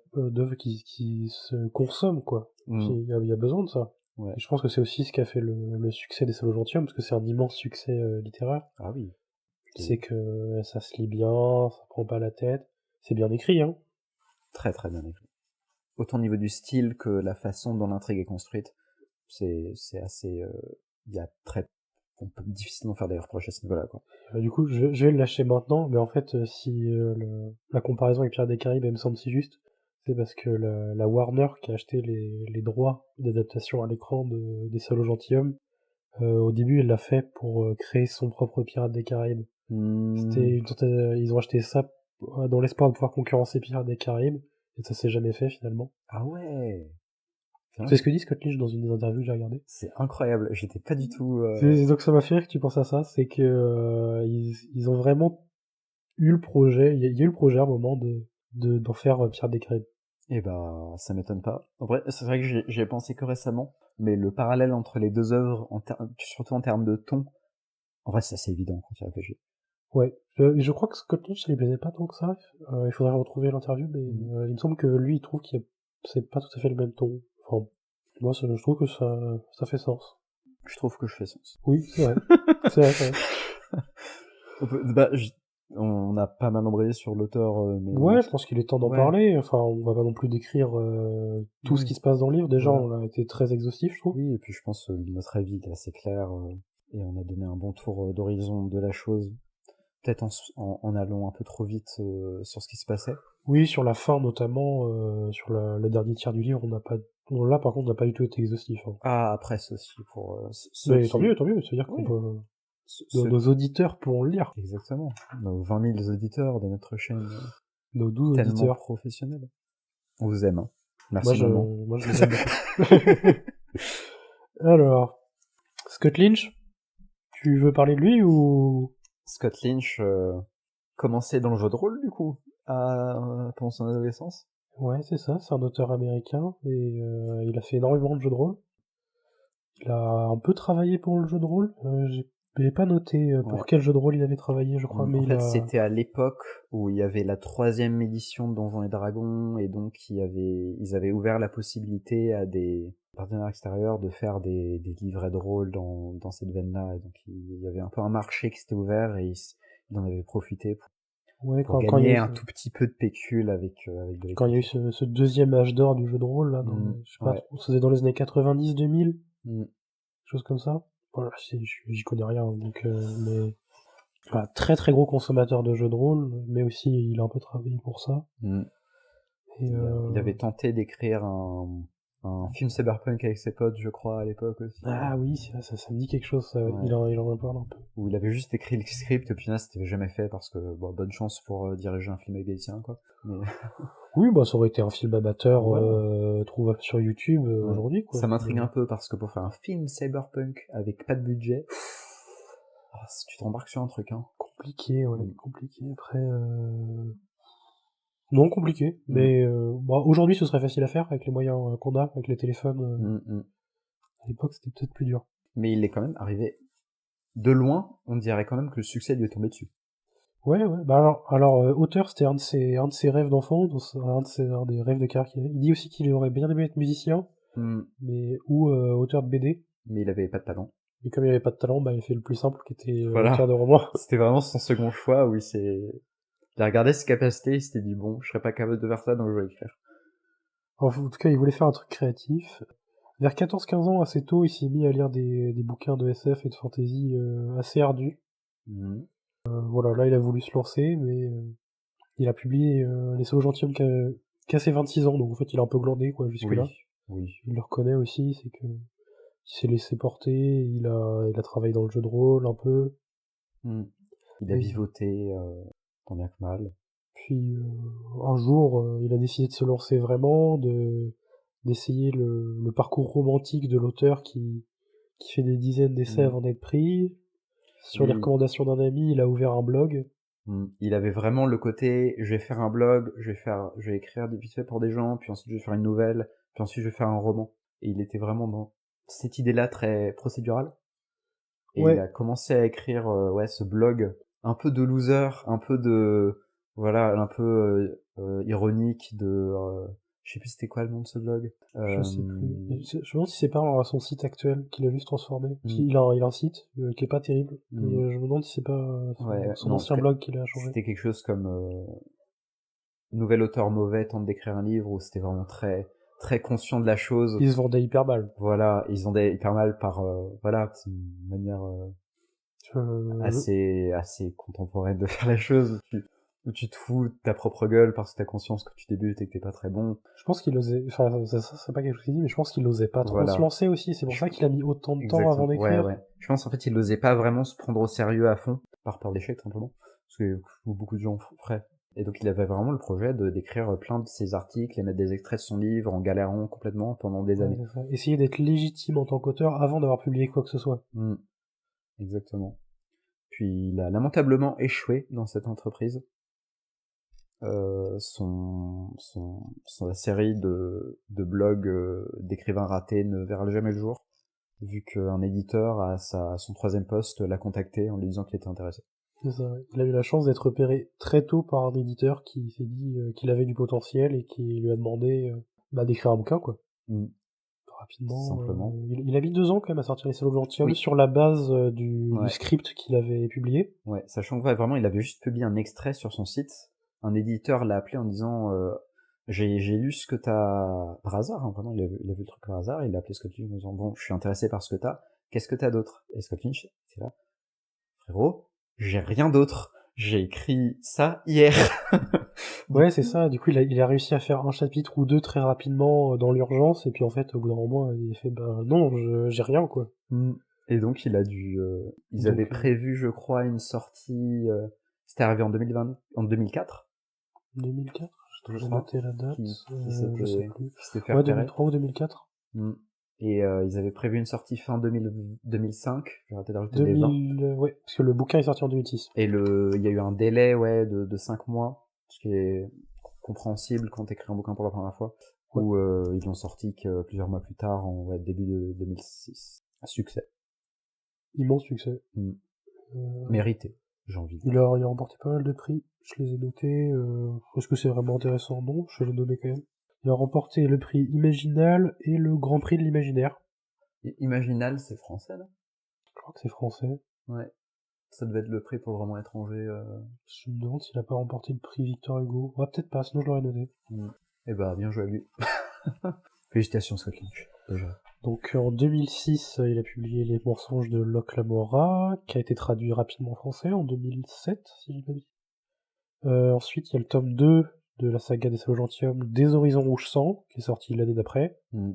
qui se consomment, quoi. Il y a besoin de ça. Ouais. Et je pense que c'est aussi ce qui a fait le succès des Salauds Gentilshommes, parce que c'est un immense succès littéraire. Ah oui. C'est que ça se lit bien, ça prend pas la tête, c'est bien écrit, hein. Très très bien écrit. Autant au niveau du style que la façon dont l'intrigue est construite, c'est assez... on peut difficilement faire des reproches à ce niveau-là, quoi. Du coup, je vais le lâcher maintenant, mais en fait, si la comparaison avec Pirates des Caraïbes, elle me semble si juste, c'est parce que la Warner qui a acheté les droits d'adaptation à l'écran des Salauds Gentilshommes, au début, elle l'a fait pour créer son propre Pirates des Caraïbes. Ils ont acheté ça dans l'espoir de pouvoir concurrencer Pirates des Caraïbes, et ça s'est jamais fait finalement. Ah ouais. C'est ce que dit Scott Lynch dans une des interviews que j'ai regardées. C'est incroyable, j'étais pas du tout... Donc ça m'a fait rire que tu penses à ça, c'est que ils ont vraiment eu le projet, il y a eu le projet à un moment d'en faire Pirates des Caraïbes. Eh ben, ça m'étonne pas. En vrai, c'est vrai que j'y ai pensé que récemment, mais le parallèle entre les deux œuvres, surtout en termes de ton, en vrai, c'est assez évident quand tu réfléchis. Ouais, je crois que Scott Lynch, ça lui plaisait pas tant que ça. Il faudrait retrouver l'interview, mais il me semble que lui, il trouve que c'est pas tout à fait le même ton. Enfin, moi, je trouve que ça fait sens. Je trouve que je fais sens. Oui, c'est vrai. c'est vrai. On a pas mal embrayé sur l'auteur, mais... Ouais, je pense qu'il est temps d'en parler. Enfin, on va pas non plus décrire tout ce qui se passe dans le livre. Déjà, on a été très exhaustif, je trouve. Oui, et puis je pense que notre avis est assez clair, et on a donné un bon tour d'horizon de la chose. Peut-être en allant un peu trop vite sur ce qui se passait. Oui, sur la fin notamment, sur le dernier tiers du livre, là par contre on n'a pas du tout été exhaustif. Hein. Ah, après ceci pour mais tant mieux, c'est-à-dire qu'on peut... Nos auditeurs pourront le lire. Exactement. Nos 20 000 auditeurs de notre chaîne. Nos 12 tellement auditeurs. Professionnels. On vous aime. Hein. Merci moi je les aime beaucoup. Alors, Scott Lynch, tu veux parler de lui ou... Scott Lynch commençait dans le jeu de rôle du coup pendant son adolescence. Ouais, c'est ça, c'est un auteur américain et il a fait énormément de jeux de rôle. Il a un peu travaillé pour le jeu de rôle. J'ai pas noté pour quel jeu de rôle il avait travaillé, je crois, mais en fait, c'était à l'époque où il y avait la 3e édition de Donjons et Dragons, et donc ils avaient ouvert la possibilité à des partenaires extérieurs de faire des livrets de rôle dans cette veine-là, et donc il y avait un peu un marché qui s'était ouvert, et il en avait profité pour gagner un tout petit peu de pécule avec quand il y a eu ce deuxième âge d'or du jeu de rôle, là, je sais pas, ça faisait dans les années 90-2000, chose comme ça. Voilà, j'y connais rien, donc mais voilà, très très gros consommateur de jeux de rôle, mais aussi il a un peu travaillé pour ça. Et il avait tenté d'écrire un film cyberpunk avec ses potes, je crois, à l'époque aussi. Ah oui, ça me dit quelque chose, ça. Il en parle un peu. Où il avait juste écrit le script, et puis là, c'était jamais fait, parce que, bon, bonne chance pour diriger un film avec des lycéens, quoi. Mais... Oui, bah, ça aurait été un film amateur, trouvable sur YouTube, aujourd'hui, quoi. Ça m'intrigue un peu, parce que pour faire un film cyberpunk avec pas de budget, tu t'embarques sur un truc, hein. Compliqué, ouais, compliqué. Après, non, compliqué. Mais bon, aujourd'hui, ce serait facile à faire avec les moyens qu'on a, avec les téléphones. À l'époque, c'était peut-être plus dur. Mais il est quand même arrivé de loin. On dirait quand même que le succès lui est tombé dessus. Ouais. Bah alors auteur, c'était un de ses rêves d'enfant, un des rêves de carrière. Il dit aussi qu'il aurait bien aimé être musicien, mais ou auteur de BD. Mais il avait pas de talent. Et comme il avait pas de talent, bah, il a fait le plus simple, qui était Voilà. auteur de romans. C'était vraiment son second choix, où il a regardé ses capacités, il s'était dit, bon, je serais pas capable de faire ça, donc je vais écrire. En tout cas, il voulait faire un truc créatif. Vers 14-15 ans, assez tôt, il s'est mis à lire des bouquins de SF et de fantasy assez ardus. Mhm. Voilà, là, il a voulu se lancer, mais il a publié Les Sauts Gentilshommes qu'à ses 26 ans, donc en fait, il a un peu glandé, quoi, jusque-là. Oui. Il le reconnaît aussi, c'est que il s'est laissé porter, il a travaillé dans le jeu de rôle un peu. Mhm. Il a Et vivoté, tant bien que mal. puis un jour, il a décidé de se lancer vraiment, d'essayer le parcours romantique de l'auteur qui fait des dizaines d'essais Mhm. avant d'être pris. Sur les Oui. recommandations d'un ami, il a ouvert un blog. Il avait vraiment le côté, je vais faire un blog, je vais écrire vite fait pour des gens, puis ensuite je vais faire une nouvelle, puis ensuite je vais faire un roman. Et il était vraiment dans cette idée-là très procédurale. Et il Ouais, a commencé à écrire, ouais, ce blog un peu de loser, un peu de, voilà, un peu ironique de, je sais plus c'était quoi le nom de ce blog. je sais plus. Je me demande si c'est pas son site actuel qu'il a juste transformé. Parce Mm, il a un site qui est pas terrible. Et mm, je me demande si c'est pas ouais, son non, en tout ancien cas, blog qu'il a changé. c'était quelque chose comme nouvel auteur mauvais tente d'écrire un livre, où c'était vraiment très très conscient de la chose. Il se vendait hyper mal. Voilà, ils ont des hyper mal par voilà, c'est une manière Je- assez contemporaine de faire la chose, où tu te fous de ta propre gueule parce que t'as conscience que tu débutes et que t'es pas très bon. Je pense qu'il osait, enfin, ça c'est pas quelque chose qu'il dit, mais je pense qu'il osait pas trop se Voilà. lancer aussi. C'est pour Je- ça qu'il a mis autant de temps avant Exactement. Ouais, d'écrire. ouais. Je pense en fait il n'osait pas vraiment se prendre au sérieux à fond, par peur d'échec simplement, parce que beaucoup de gens feraient. Et donc il avait vraiment le projet d'écrire plein de ses articles et mettre des extraits de son livre en galérant complètement pendant des Ouais, années. c'est ça. Essayer d'être légitime en tant qu'auteur avant d'avoir publié quoi que ce soit. Mm, exactement. Puis il a lamentablement échoué dans cette entreprise. La série de blogs d'écrivains ratés ne verra jamais le jour, vu qu'un éditeur à son troisième poste l'a contacté en lui disant qu'il était intéressé. C'est ça, ouais. Il a eu la chance d'être repéré très tôt par un éditeur qui s'est dit qu'il avait du potentiel et qui lui a demandé d'écrire un bouquin, quoi. Mm, Rapidement. simplement. Il a mis 2 ans quand même à sortir Les Salauds de Gentilhomme Oui, sur la base du ouais, script qu'il avait publié. ouais. Sachant que ouais, vraiment, il avait juste publié un extrait sur son site. Un éditeur l'a appelé en disant j'ai lu ce que t'as par hasard, hein, vraiment, il a vu le truc par hasard, il a appelé Scott Lynch en disant bon, je suis intéressé par ce que t'as, qu'est-ce que t'as d'autre? Et Scott Lynch, c'est là, frérot, j'ai rien d'autre. J'ai écrit ça hier. Du Ouais, c'est coup, ça. Du coup, il a réussi à faire un chapitre ou deux très rapidement dans l'urgence. Et puis en fait, au bout d'un moment, il a fait bah non, j'ai rien, quoi. mm. Et donc il a dû. Ils avaient Donc prévu, je crois, une sortie. C'était arrivé en 2020, en 2004, 2004, je j'ai crois, noté la date, je sais plus. qui s'était fait Ouais, repérer. 2003 ou 2004. Mm. Et ils avaient prévu une sortie fin 2005. J'ai arrêté d'ajouter des 20. 2000, ouais, parce que le bouquin est sorti en 2006. Et il y a eu un délai, ouais, de 5 mois, ce qui est compréhensible quand t'écris un bouquin pour la première fois, Ouais, où ils l'ont sorti que plusieurs mois plus tard, en début de 2006. Un succès. immense succès. Mm. Euh, Mérité, j'ai envie de dire. il a remporté pas mal de prix. Je les ai notés. Est-ce que c'est vraiment intéressant? Non, je vais les nommer quand même. Il a remporté le prix Imaginal et le Grand Prix de l'Imaginaire. Imaginal, c'est français, là? Je crois que c'est français. Ouais. Ça devait être le prix pour le roman étranger. Je me demande s'il a pas remporté le prix Victor Hugo. Ouais, peut-être pas, sinon je l'aurais noté. Eh bah, bien joué à lui. Félicitations, Scott Lynch, déjà. Donc en 2006, il a publié Les mensonges de Locke Lamora, qui a été traduit rapidement en français en 2007, si j'ai pas dit. Ensuite, il y a le tome 2 de la saga des Salauds Gentilshommes, Des Horizons Rouge Sang, qui est sorti l'année d'après. Mm.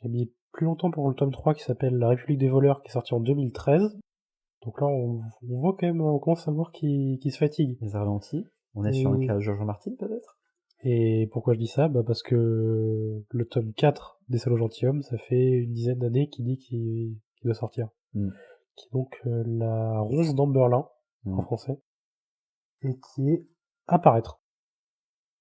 Il a mis plus longtemps pour le tome 3 qui s'appelle La République des voleurs, qui est sorti en 2013. Donc là, on voit quand même, on commence à voir qu'il se fatigue. Les ralentis. On est sur un cas George Martin, peut-être? Et pourquoi je dis ça? Parce que le tome 4 des Salauds Gentilshommes, ça fait une dizaine d'années qu'il dit qu'il doit sortir. Mm. Qui est donc La Ronce d'Amberlin, en français, et qui est apparaître.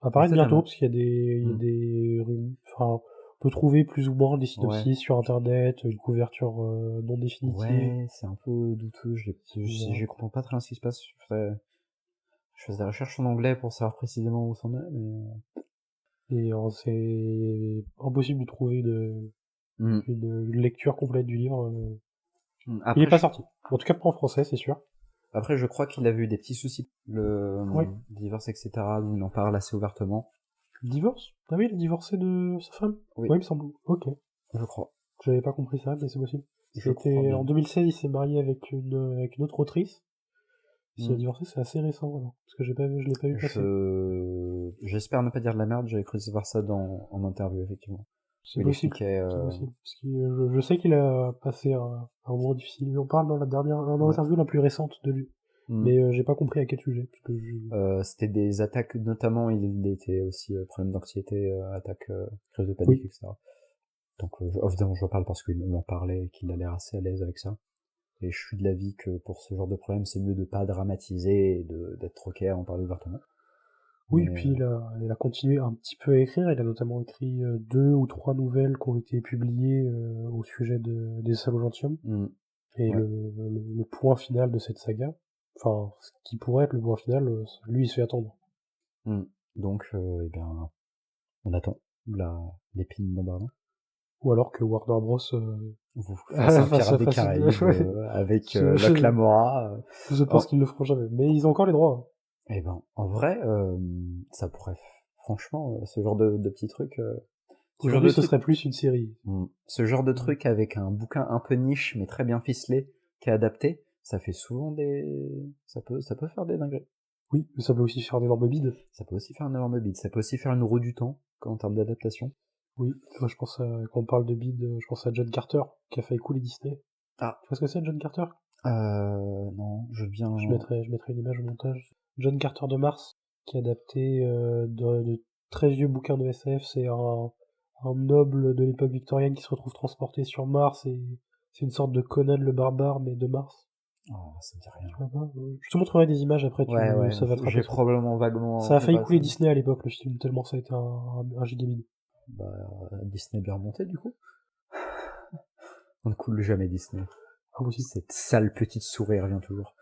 Apparaître bientôt, Étonnamment. parce qu'il y a des enfin, on peut trouver plus ou moins des Ouais. synopsis sur internet, une couverture non définitive. Ouais, c'est un peu douteux. bizarre. Je comprends pas très bien ce qui se passe. Je fais des recherches en anglais pour savoir précisément où c'en est, mais. Et c'est impossible de trouver Mm. une lecture complète du livre. Il Après, est pas sorti. En tout cas, pas en français, c'est sûr. Après, je crois qu'il a eu des petits soucis, le Oui. divorce, etc., où il en parle assez ouvertement. Divorce? Ah oui, il a divorcé de sa femme? Oui, Oui, il me semble. Ok. je crois. J'avais pas compris ça, mais c'est possible. Je crois bien. En 2016, il s'est marié avec une autre autrice. S'il a Mm. divorcé, c'est assez récent, alors. Parce que je l'ai pas vu passer. J'espère ne pas dire de la merde, j'avais cru voir ça en interview, effectivement. C'est Où il possible. expliquait, C'est possible. Parce que je sais qu'il a passé un moment difficile. Il en parle dans dans Ouais. l'interview la plus récente de lui. Mm. Mais j'ai pas compris à quel sujet. Parce que C'était des attaques, notamment, il était aussi problème d'anxiété, attaque, crise de panique, Oui. etc. Donc, évidemment, je parle parce qu'il en parlait et qu'il a l'air assez à l'aise avec ça. Et je suis de l'avis que pour ce genre de problème, c'est mieux de pas dramatiser et d'être ok à en parler ouvertement. Oui, Mais, puis il a continué un petit peu à écrire. Il a notamment écrit 2 ou 3 nouvelles qui ont été publiées au sujet des salauds gentilshommes. Et ouais. le point final de cette saga, enfin, ce qui pourrait être le point final, lui, il se fait attendre. Donc, eh bien, on attend l'épine d'Amberlin. Ou alors que Warner Bros. Vous fasse un Pirate des fasse une... Caraïbes ouais. avec Je, Locke Lamora. je pense qu'ils le feront jamais. Mais ils ont encore les droits. Eh ben, en vrai, ça pourrait, franchement, ce genre de petits trucs, ce genre Aujourd'hui, de ce truc, serait plus une série. ce genre de truc avec un bouquin un peu niche mais très bien ficelé, qui est adapté, ça fait souvent ça peut faire des dingueries. Oui, mais ça peut aussi faire d'énormes bides. Ça peut aussi faire un énorme bide, ça peut aussi faire une roue du temps, en termes d'adaptation. Oui, moi, je pense quand on parle de bides, je pense à John Carter, qui a fait couler Disney. Ah, Tu vois ce que c'est, John Carter? non, je veux bien... Je mettrai une image au montage. John Carter de Mars, qui a adapté de très vieux bouquins de SF. C'est un noble de l'époque victorienne qui se retrouve transporté sur Mars et c'est une sorte de Conan le barbare, mais de Mars. Oh, ça me dit rien. Tu vois pas je te montrerai des images après, Ouais, ça va te rappeler j'ai le truc. probablement vaguement Ça a vu failli couler passer. Disney à l'époque, le film, tellement ça a été un gigabide. Bah, Disney bien remonté, du coup. On ne coule jamais Disney. Impossible. Cette sale petite souris revient toujours.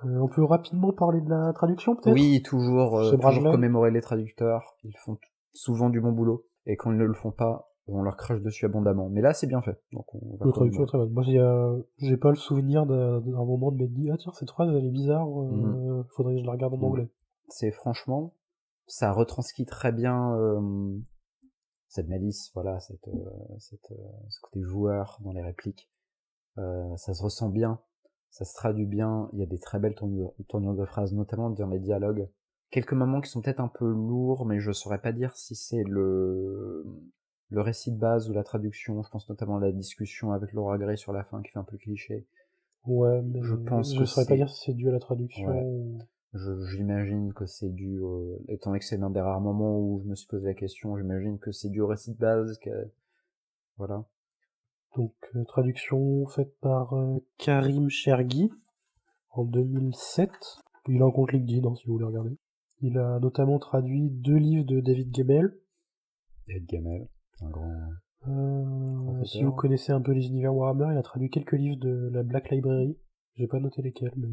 On peut rapidement parler de la traduction, peut-être? Oui, toujours, Ce toujours Brajlon. commémorer les traducteurs. Ils font souvent du bon boulot. Et quand ils ne le font pas, on leur crache dessus abondamment. Mais là, c'est bien fait. Donc, on va La traduction est commémorer. très bonne. Moi, j'ai pas le souvenir d'un moment de m'être dit, ah tiens, cette phrase, elle est bizarre, faudrait que je la regarde en anglais. C'est franchement, ça retranscrit très bien cette malice, voilà, ce côté joueur dans les répliques. Ça se ressent bien, ça se traduit bien, il y a des très belles tournures de phrases, notamment dans les dialogues. Quelques moments qui sont peut-être un peu lourds, mais je saurais pas dire si c'est le récit de base ou la traduction. Je pense notamment à la discussion avec Laura Gray sur la fin qui fait un peu cliché. Ouais, mais Je pense je que saurais pas c'est... dire si c'est dû à la traduction. Ouais. J'imagine que c'est dû, étant donné que c'est l'un des rares moments où je me suis posé la question, j'imagine que c'est dû au récit de base, voilà. Donc, traduction faite par Karim Chergui en 2007. Il a un compte LinkedIn, hein, si vous voulez regarder. Il a notamment traduit 2 livres de David Gemmell. David Gamel, un grand Si vous auteur. connaissez un peu les univers Warhammer, il a traduit quelques livres de la Black Library. J'ai pas noté lesquels, mais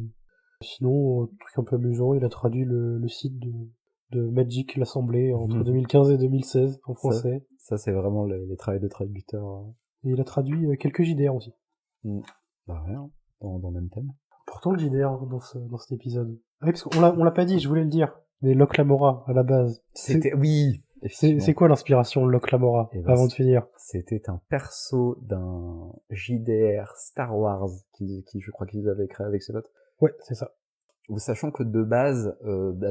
sinon, truc un peu amusant, il a traduit le site de Magic l'Assemblée entre 2015 et 2016 en Ça, français. ça c'est vraiment les travails de traducteur. Hein. Et il a traduit quelques JDR aussi. Bah rien, dans le même thème. Pourtant le JDR dans cet épisode. Ah oui, parce qu'on l'a pas dit, je voulais le dire. Mais Locke Lamora, à la base. Oui, effectivement. C'est quoi l'inspiration de Locke Lamora, Et ben, avant de finir? c'était un perso d'un JDR Star Wars qui je crois qu'ils avaient créé avec ses potes. Ouais, c'est ça. Sachant que de base,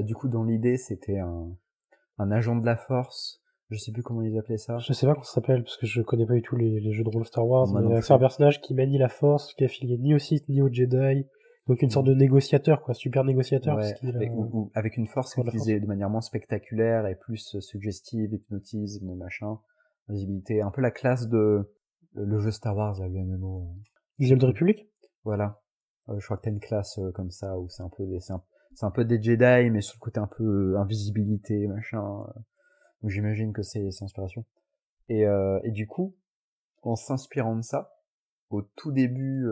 du coup dans l'idée c'était un agent de la Force, je sais plus comment ils appelaient ça. Je sais pas comment ça s'appelle, parce que je connais pas du tout les jeux de rôle Star Wars, Moi non mais c'est un plus. personnage qui manie la Force, qui est affilié ni au Sith, ni au Jedi. Donc une sorte de négociateur, quoi, super négociateur, parce Ouais, qu'il avec une force utilisée de manière moins spectaculaire et plus suggestive, hypnotisme, machin, visibilité, un peu la classe de le jeu Star Wars, là, le MMO. The Old Republic? Voilà. Je crois que t'as une classe comme ça où c'est un peu des Jedi, mais sur le côté un peu invisibilité, machin. Donc j'imagine que c'est inspiration. Et du coup, en s'inspirant de ça, au tout début,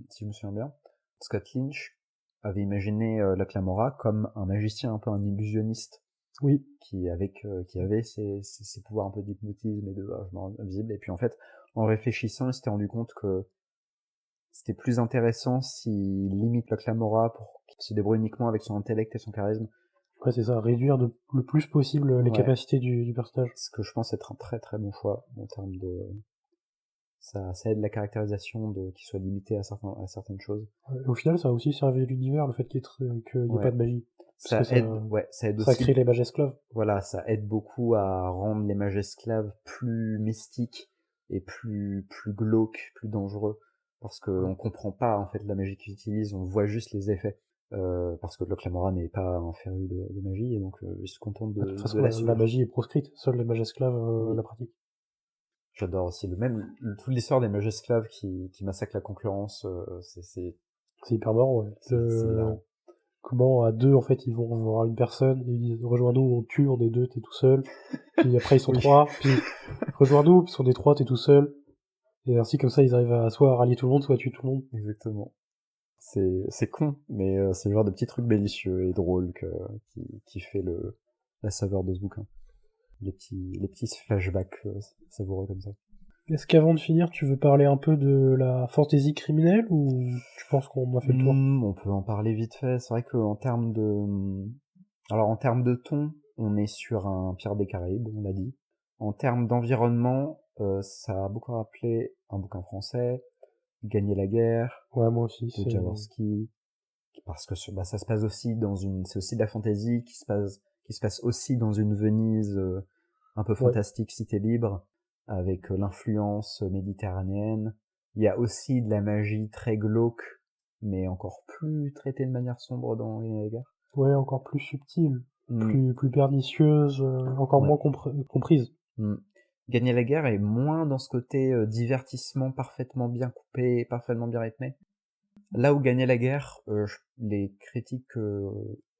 si je me souviens bien, Scott Lynch avait imaginé Locke Lamora comme un magicien, un peu un illusionniste, Oui. qui avait ses pouvoirs un peu d'hypnotisme et de je me rends invisible. Et puis en fait, en réfléchissant, il s'était rendu compte que c'était plus intéressant s'il limite le Clamora pour qu'il se débrouille uniquement avec son intellect et son charisme. Ouais, c'est ça, réduire le plus possible les Ouais. capacités du personnage. Ce que je pense être un très très bon choix en termes de... Ça aide la caractérisation qu'il soit limité à certaines choses. Et au final, ça a aussi servi l'univers, le fait qu'il n'y ait pas de magie. Parce que ça aide ça aussi. crée les mages esclaves. Voilà, ça aide beaucoup à rendre les mages esclaves plus mystiques et plus glauques, plus dangereux. Parce qu'on comprend pas, en fait, la magie qu'ils utilisent, on voit juste les effets. Parce que le Clamora n'est pas un féru de magie, et donc ils se contentent De toute façon, de la la suivre. magie est proscrite, seuls les mages esclaves Oui. la pratiquent. J'adore aussi toute l'histoire des mages esclaves qui massacrent la concurrence, c'est hyper marrant, ouais. C'est hilarant. Comment à deux, en fait, ils vont voir une personne, et ils disent rejoins-nous, on tue, on est deux, t'es tout seul. Puis après, ils sont trois, puis rejoins-nous, parce qu'on est trois, t'es tout seul. Et ainsi, comme ça, ils arrivent à soit rallier tout le monde, soit tuer tout le monde. Exactement. C'est con, mais c'est le genre de petit truc délicieux et drôle qui fait la saveur de ce bouquin. Les petits flashbacks savoureux comme ça. Est-ce qu'avant de finir, tu veux parler un peu de la fantaisie criminelle, ou tu penses qu'on a fait le tour? On peut en parler vite fait. C'est vrai qu'en termes de ton, on est sur un Pirates des Caraïbes, on l'a dit. En termes d'environnement, ça a beaucoup rappelé un bouquin français, Gagner la guerre, Ouais, moi aussi. de Jaworski, parce que ça se passe aussi c'est aussi de la fantaisie qui se passe aussi dans une Venise un peu fantastique, cité libre, avec l'influence méditerranéenne. Il y a aussi de la magie très glauque, mais encore plus traitée de manière sombre dans Gagner la guerre. Ouais, encore plus subtile, plus pernicieuse, encore moins comprise. Gagner la guerre est moins dans ce côté divertissement parfaitement bien coupé, parfaitement bien rythmé. Là où Gagner la guerre, les critiques que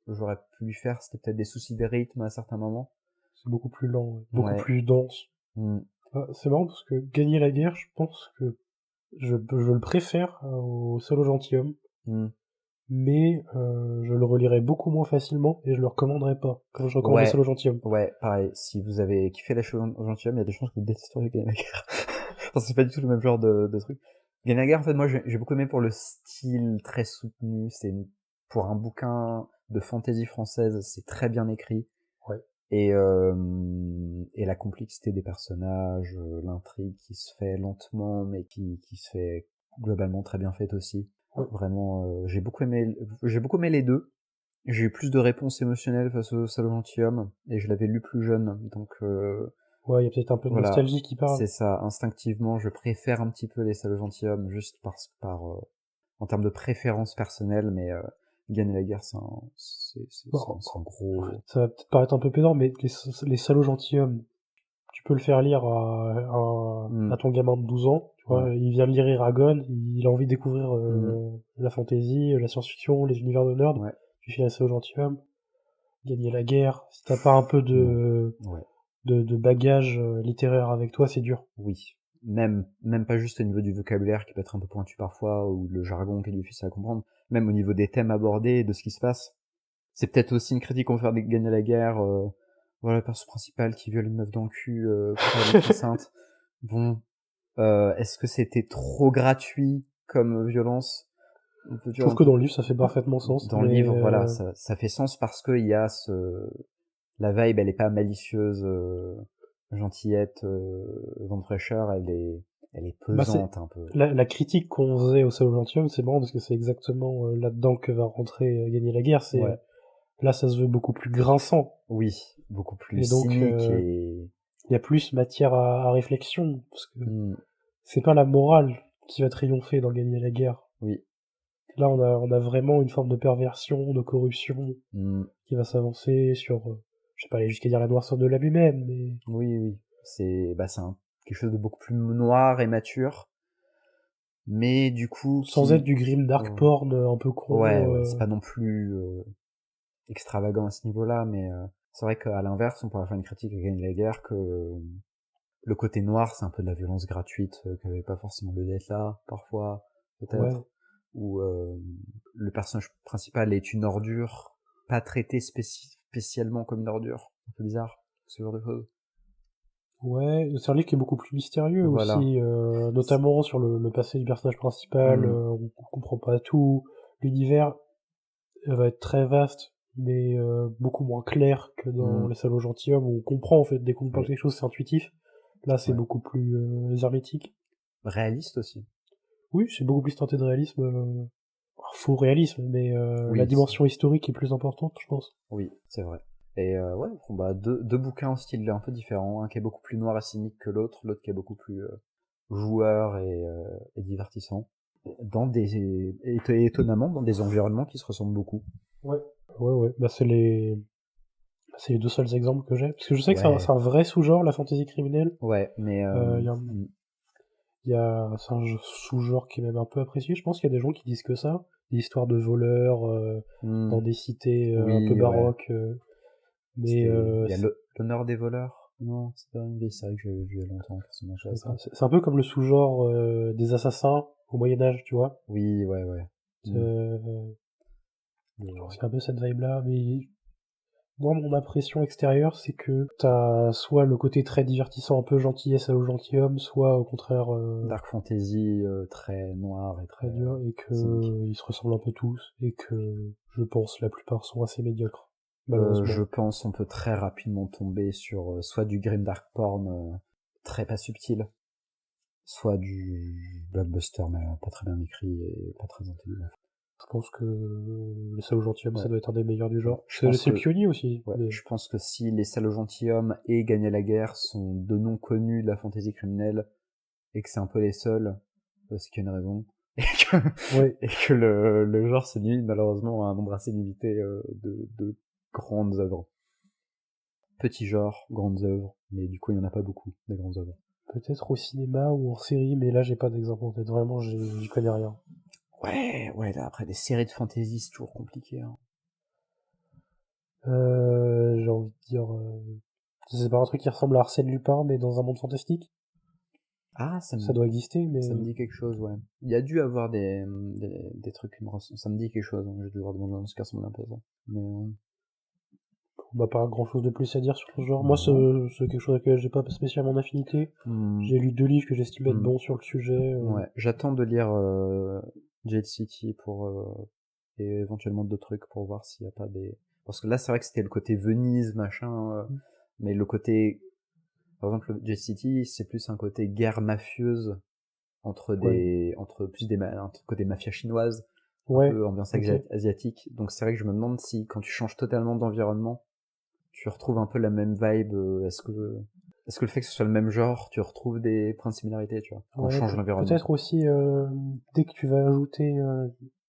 j'aurais pu lui faire, c'était peut-être des soucis de rythme à certains moments. C'est beaucoup plus lent, beaucoup plus dense. C'est marrant parce que Gagner la guerre, je pense que je le préfère au Solo gentilhomme, mais je le relirai beaucoup moins facilement et je le recommanderais pas, comme je recommande le Solo gentilhomme. Ouais, pareil, si vous avez kiffé la Solo gentilhomme, il y a des chances que vous détesteriez Gagner la guerre. Parce que c'est pas du tout le même genre de truc. Gagner la guerre, en fait, moi j'ai beaucoup aimé pour le style très soutenu, pour un bouquin de fantaisie française, c'est très bien écrit. Ouais. Et la complexité des personnages, l'intrigue qui se fait lentement, mais qui se fait globalement très bien faite aussi. Ouais. Vraiment, j'ai beaucoup aimé les deux. J'ai eu plus de réponses émotionnelles face au Salo gentilhomme, et je l'avais lu plus jeune, donc ouais, il y a peut-être un peu de nostalgie qui parle. C'est ça, instinctivement, je préfère un petit peu les Salo gentilhomme, juste en termes de préférence personnelle, mais Gagner la guerre, c'est un gros... Ça va peut-être paraître un peu pédant, mais les salauds gentilshommes, tu peux le faire lire à ton gamin de 12 ans, tu vois, il vient de lire Eragon, il a envie de découvrir la fantasy, la science-fiction, les univers de nerd, tu fais les salauds gentilshommes, Gagner la guerre, si t'as pas un peu de bagage littéraire avec toi, c'est dur. Oui. Même pas juste au niveau du vocabulaire qui peut être un peu pointu parfois, ou le jargon qui est difficile à comprendre, même au niveau des thèmes abordés et de ce qui se passe. C'est peut-être aussi une critique qu'on veut faire de Gagner la guerre, voilà, le perso principal qui viole une meuf dans le cul, pour être sainte. Bon, est-ce que c'était trop gratuit comme violence? Je trouve que dans le livre, ça fait parfaitement sens. Dans le livre, voilà, ça fait sens parce qu'il y a la vibe, elle est pas malicieuse, gentillette, vent de fraîcheur, elle est pesante un peu. La critique qu'on faisait au Salo gentilhomme, c'est marrant parce que c'est exactement là-dedans que va rentrer Gagner la guerre. Là, ça se veut beaucoup plus grinçant. Oui, beaucoup plus et donc, cynique il y a plus matière à réflexion parce que c'est pas la morale qui va triompher dans Gagner la guerre. Oui. Là, on a vraiment une forme de perversion, de corruption qui va s'avancer sur, je sais pas aller jusqu'à dire la noirceur de l'âme humaine, mais... Oui. C'est quelque chose de beaucoup plus noir et mature. Mais du coup... Sans être du grim dark porn un peu con. Ouais, c'est pas non plus extravagant à ce niveau-là, mais c'est vrai qu'à l'inverse, on pourrait faire une critique à Gagner la guerre que le côté noir, c'est un peu de la violence gratuite, qui avait pas forcément lieu d'être là, parfois, peut-être. Où le personnage principal est une ordure, pas traité spécialement comme une ordure. Un peu bizarre, ce genre de choses. Ouais, c'est un livre qui est beaucoup plus mystérieux Voilà. aussi, notamment sur le passé du personnage principal, on comprend pas tout. L'univers va être très vaste, mais beaucoup moins clair que dans Mm. Les Salauds Gentilshommes, où on comprend en fait, dès qu'on parle Oui. de quelque chose, c'est intuitif. Là, c'est Ouais. beaucoup plus hermétique. Réaliste aussi. Oui, c'est beaucoup plus tenté de réalisme, faux réalisme, mais la Oui, dimension historique est plus importante, je pense. oui, c'est vrai. Et ouais, bon, bah, deux bouquins au style un peu différent, un qui est beaucoup plus noir et cynique que l'autre qui est beaucoup plus joueur et divertissant. Étonnamment, dans des environnements qui se ressemblent beaucoup. Ouais. Ouais. Bah, c'est les deux seuls exemples que j'ai. Parce que je sais que Ouais, c'est un vrai sous-genre, la fantasy criminelle. ouais, mais Il y a, c'est un sous-genre qui est même un peu apprécié. Je pense qu'il y a des gens qui disent que ça. Des histoires de voleurs hmm, dans des cités un peu oui, ouais. baroques. Mais Il y a l'honneur des voleurs. Non, c'est pas une vieille série que j'avais vue il y a longtemps, forcément, je sais ça. pas, c'est un peu comme le sous-genre des assassins au Moyen-Âge, tu vois. Oui, ouais. Hmm. Genre, c'est un peu cette vibe-là. Mais moi, mon impression extérieure, c'est que t'as soit le côté très divertissant, un peu gentillesse à au gentilhomme, soit au contraire Dark fantasy très noir et très très dur, et cynique. que ils se ressemblent un peu tous, et que je pense la plupart sont assez médiocres, malheureusement. Je pense on peut très rapidement tomber sur soit du grimdark porn très pas subtil, soit du blockbuster mais pas très bien écrit et pas très intelligent. Je pense que le Salaud Gentilhomme, ça Ouais, doit être un des meilleurs du ouais. genre. C'est le pionnier aussi, Ouais, mais je pense que si Les Salauds Gentilshommes et Gagner la guerre sont deux noms connus de la fantasy criminelle et que c'est un peu les seuls, parce qu'il y a une raison, et que, ouais, et que le genre se limite malheureusement à un nombre assez limité de grandes œuvres. Petit genre, grandes œuvres, mais du coup il n'y en a pas beaucoup, des grandes œuvres. peut-être au cinéma ou en série, mais là j'ai pas d'exemple en tête. Vraiment, j'y connais rien. Ouais, là, après des séries de fantasy, c'est toujours compliqué. Hein. J'ai envie de dire, c'est pas un truc qui ressemble à Arsène Lupin, mais dans un monde fantastique. Ah, Ça doit exister, ça me mais dit quelque chose, ouais. Il y a dû avoir des trucs qui me ressemblent. Ça me dit quelque chose, hein. J'ai dû voir des bandes annonces qui ressemblent un peu à ça. Mais on n'a pas grand chose de plus à dire sur ce genre. Moi, non. c'est quelque chose auquel j'ai pas spécialement d'affinité. Hmm, J'ai lu 2 livres que j'estime être hmm. bons sur le sujet. Ouais, j'attends de lire Jade City pour et éventuellement d'autres trucs pour voir s'il y a pas des. Parce que là, c'est vrai que c'était le côté Venise, machin, mais le côté, par exemple, Jade City, c'est plus un côté guerre mafieuse Ouais. entre plus un côté mafia chinoise, un Ouais. peu ambiance Ok. asiatique. Donc c'est vrai que je me demande si quand tu changes totalement d'environnement, tu retrouves un peu la même vibe. Est-ce que le fait que ce soit le même genre, tu retrouves des points de similarité, tu vois, quand on Ouais, change d'environnement. peut-être aussi, dès que tu vas ajouter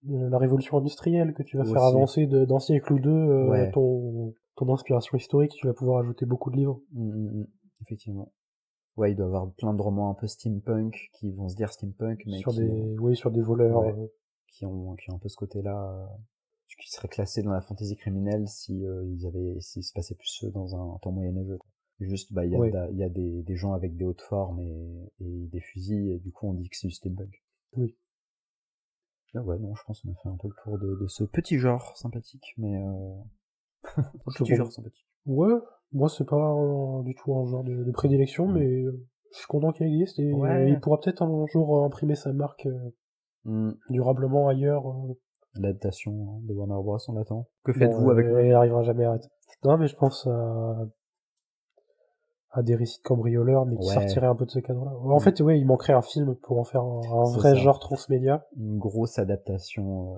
la révolution industrielle, que tu vas faire Aussi, avancer d'un siècle ou deux ouais. ton inspiration historique, tu vas pouvoir ajouter beaucoup de livres. Effectivement. Ouais, il doit y avoir plein de romans un peu steampunk qui vont se dire steampunk, mais Sur des, oui, sur des voleurs. ouais, qui ont un peu ce côté-là, qui serait classé dans la fantasy criminelle si s'il se passait plus dans un temps moyenâgeux. Quoi. Juste, bah, Ouais. il y a des gens avec des hautes formes et des fusils, et du coup, on dit que c'est du steampunk. Oui. Ah ouais, non, je pense qu'on a fait un peu le tour de ce petit genre sympathique, mais un Je te petit genre promets. sympathique. Ouais, moi c'est pas du tout un genre de prédilection, Ouais. mais je suis content qu'il existe et il Ouais. pourra peut-être un jour imprimer sa marque Hmm. durablement ailleurs. L'adaptation hein, de Warner Bros. On l'attend. Que Non, faites-vous avec elle arrivera jamais à arrêter. Non, mais je pense à des récits de cambrioleurs, mais qui Ouais, sortiraient un peu de ce cadre-là. En mm, fait, ouais, il manquerait un film pour en faire un c'est vrai ça. genre transmédia. Une grosse adaptation.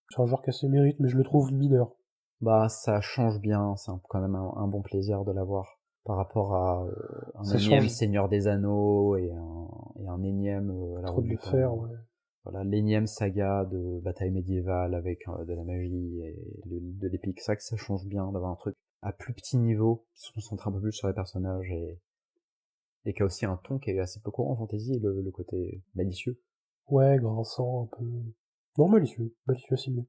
C'est un genre qui a ses mérites, mais je le trouve mineur. Bah, ça change bien. C'est quand même un bon plaisir de l'avoir par rapport à un Ça énième change Seigneur des Anneaux et un énième La trop Route de le du faire, Temps. ouais. Voilà, l'énième saga de bataille médiévale avec de la magie et de l'épique. C'est vrai que ça change bien d'avoir un truc à plus petit niveau qui se concentre un peu plus sur les personnages et qui a aussi un ton qui est assez peu courant en fantasy, le côté malicieux. Ouais, grinçant, un peu... Non, malicieux. Malicieux, c'est mieux.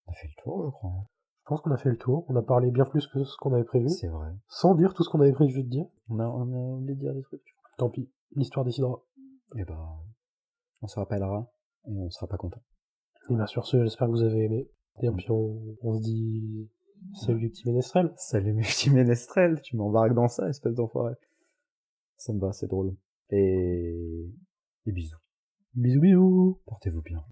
On a fait le tour, je crois. Hein. Je pense qu'on a fait le tour. On a parlé bien plus que ce qu'on avait prévu. C'est vrai. Sans dire tout ce qu'on avait prévu de dire. On a oublié de dire des trucs. Tant pis. L'histoire décidera. Et bah, on se rappellera et on sera pas content. Et bien sur ce, j'espère que vous avez aimé. Et Mm. puis on se dit Salut les petits ménestrels. Salut mes petits ménestrels, tu m'embarques dans ça, espèce d'enfoiré. Ça me va, c'est drôle. Et bisous. Bisous bisous. Portez-vous bien.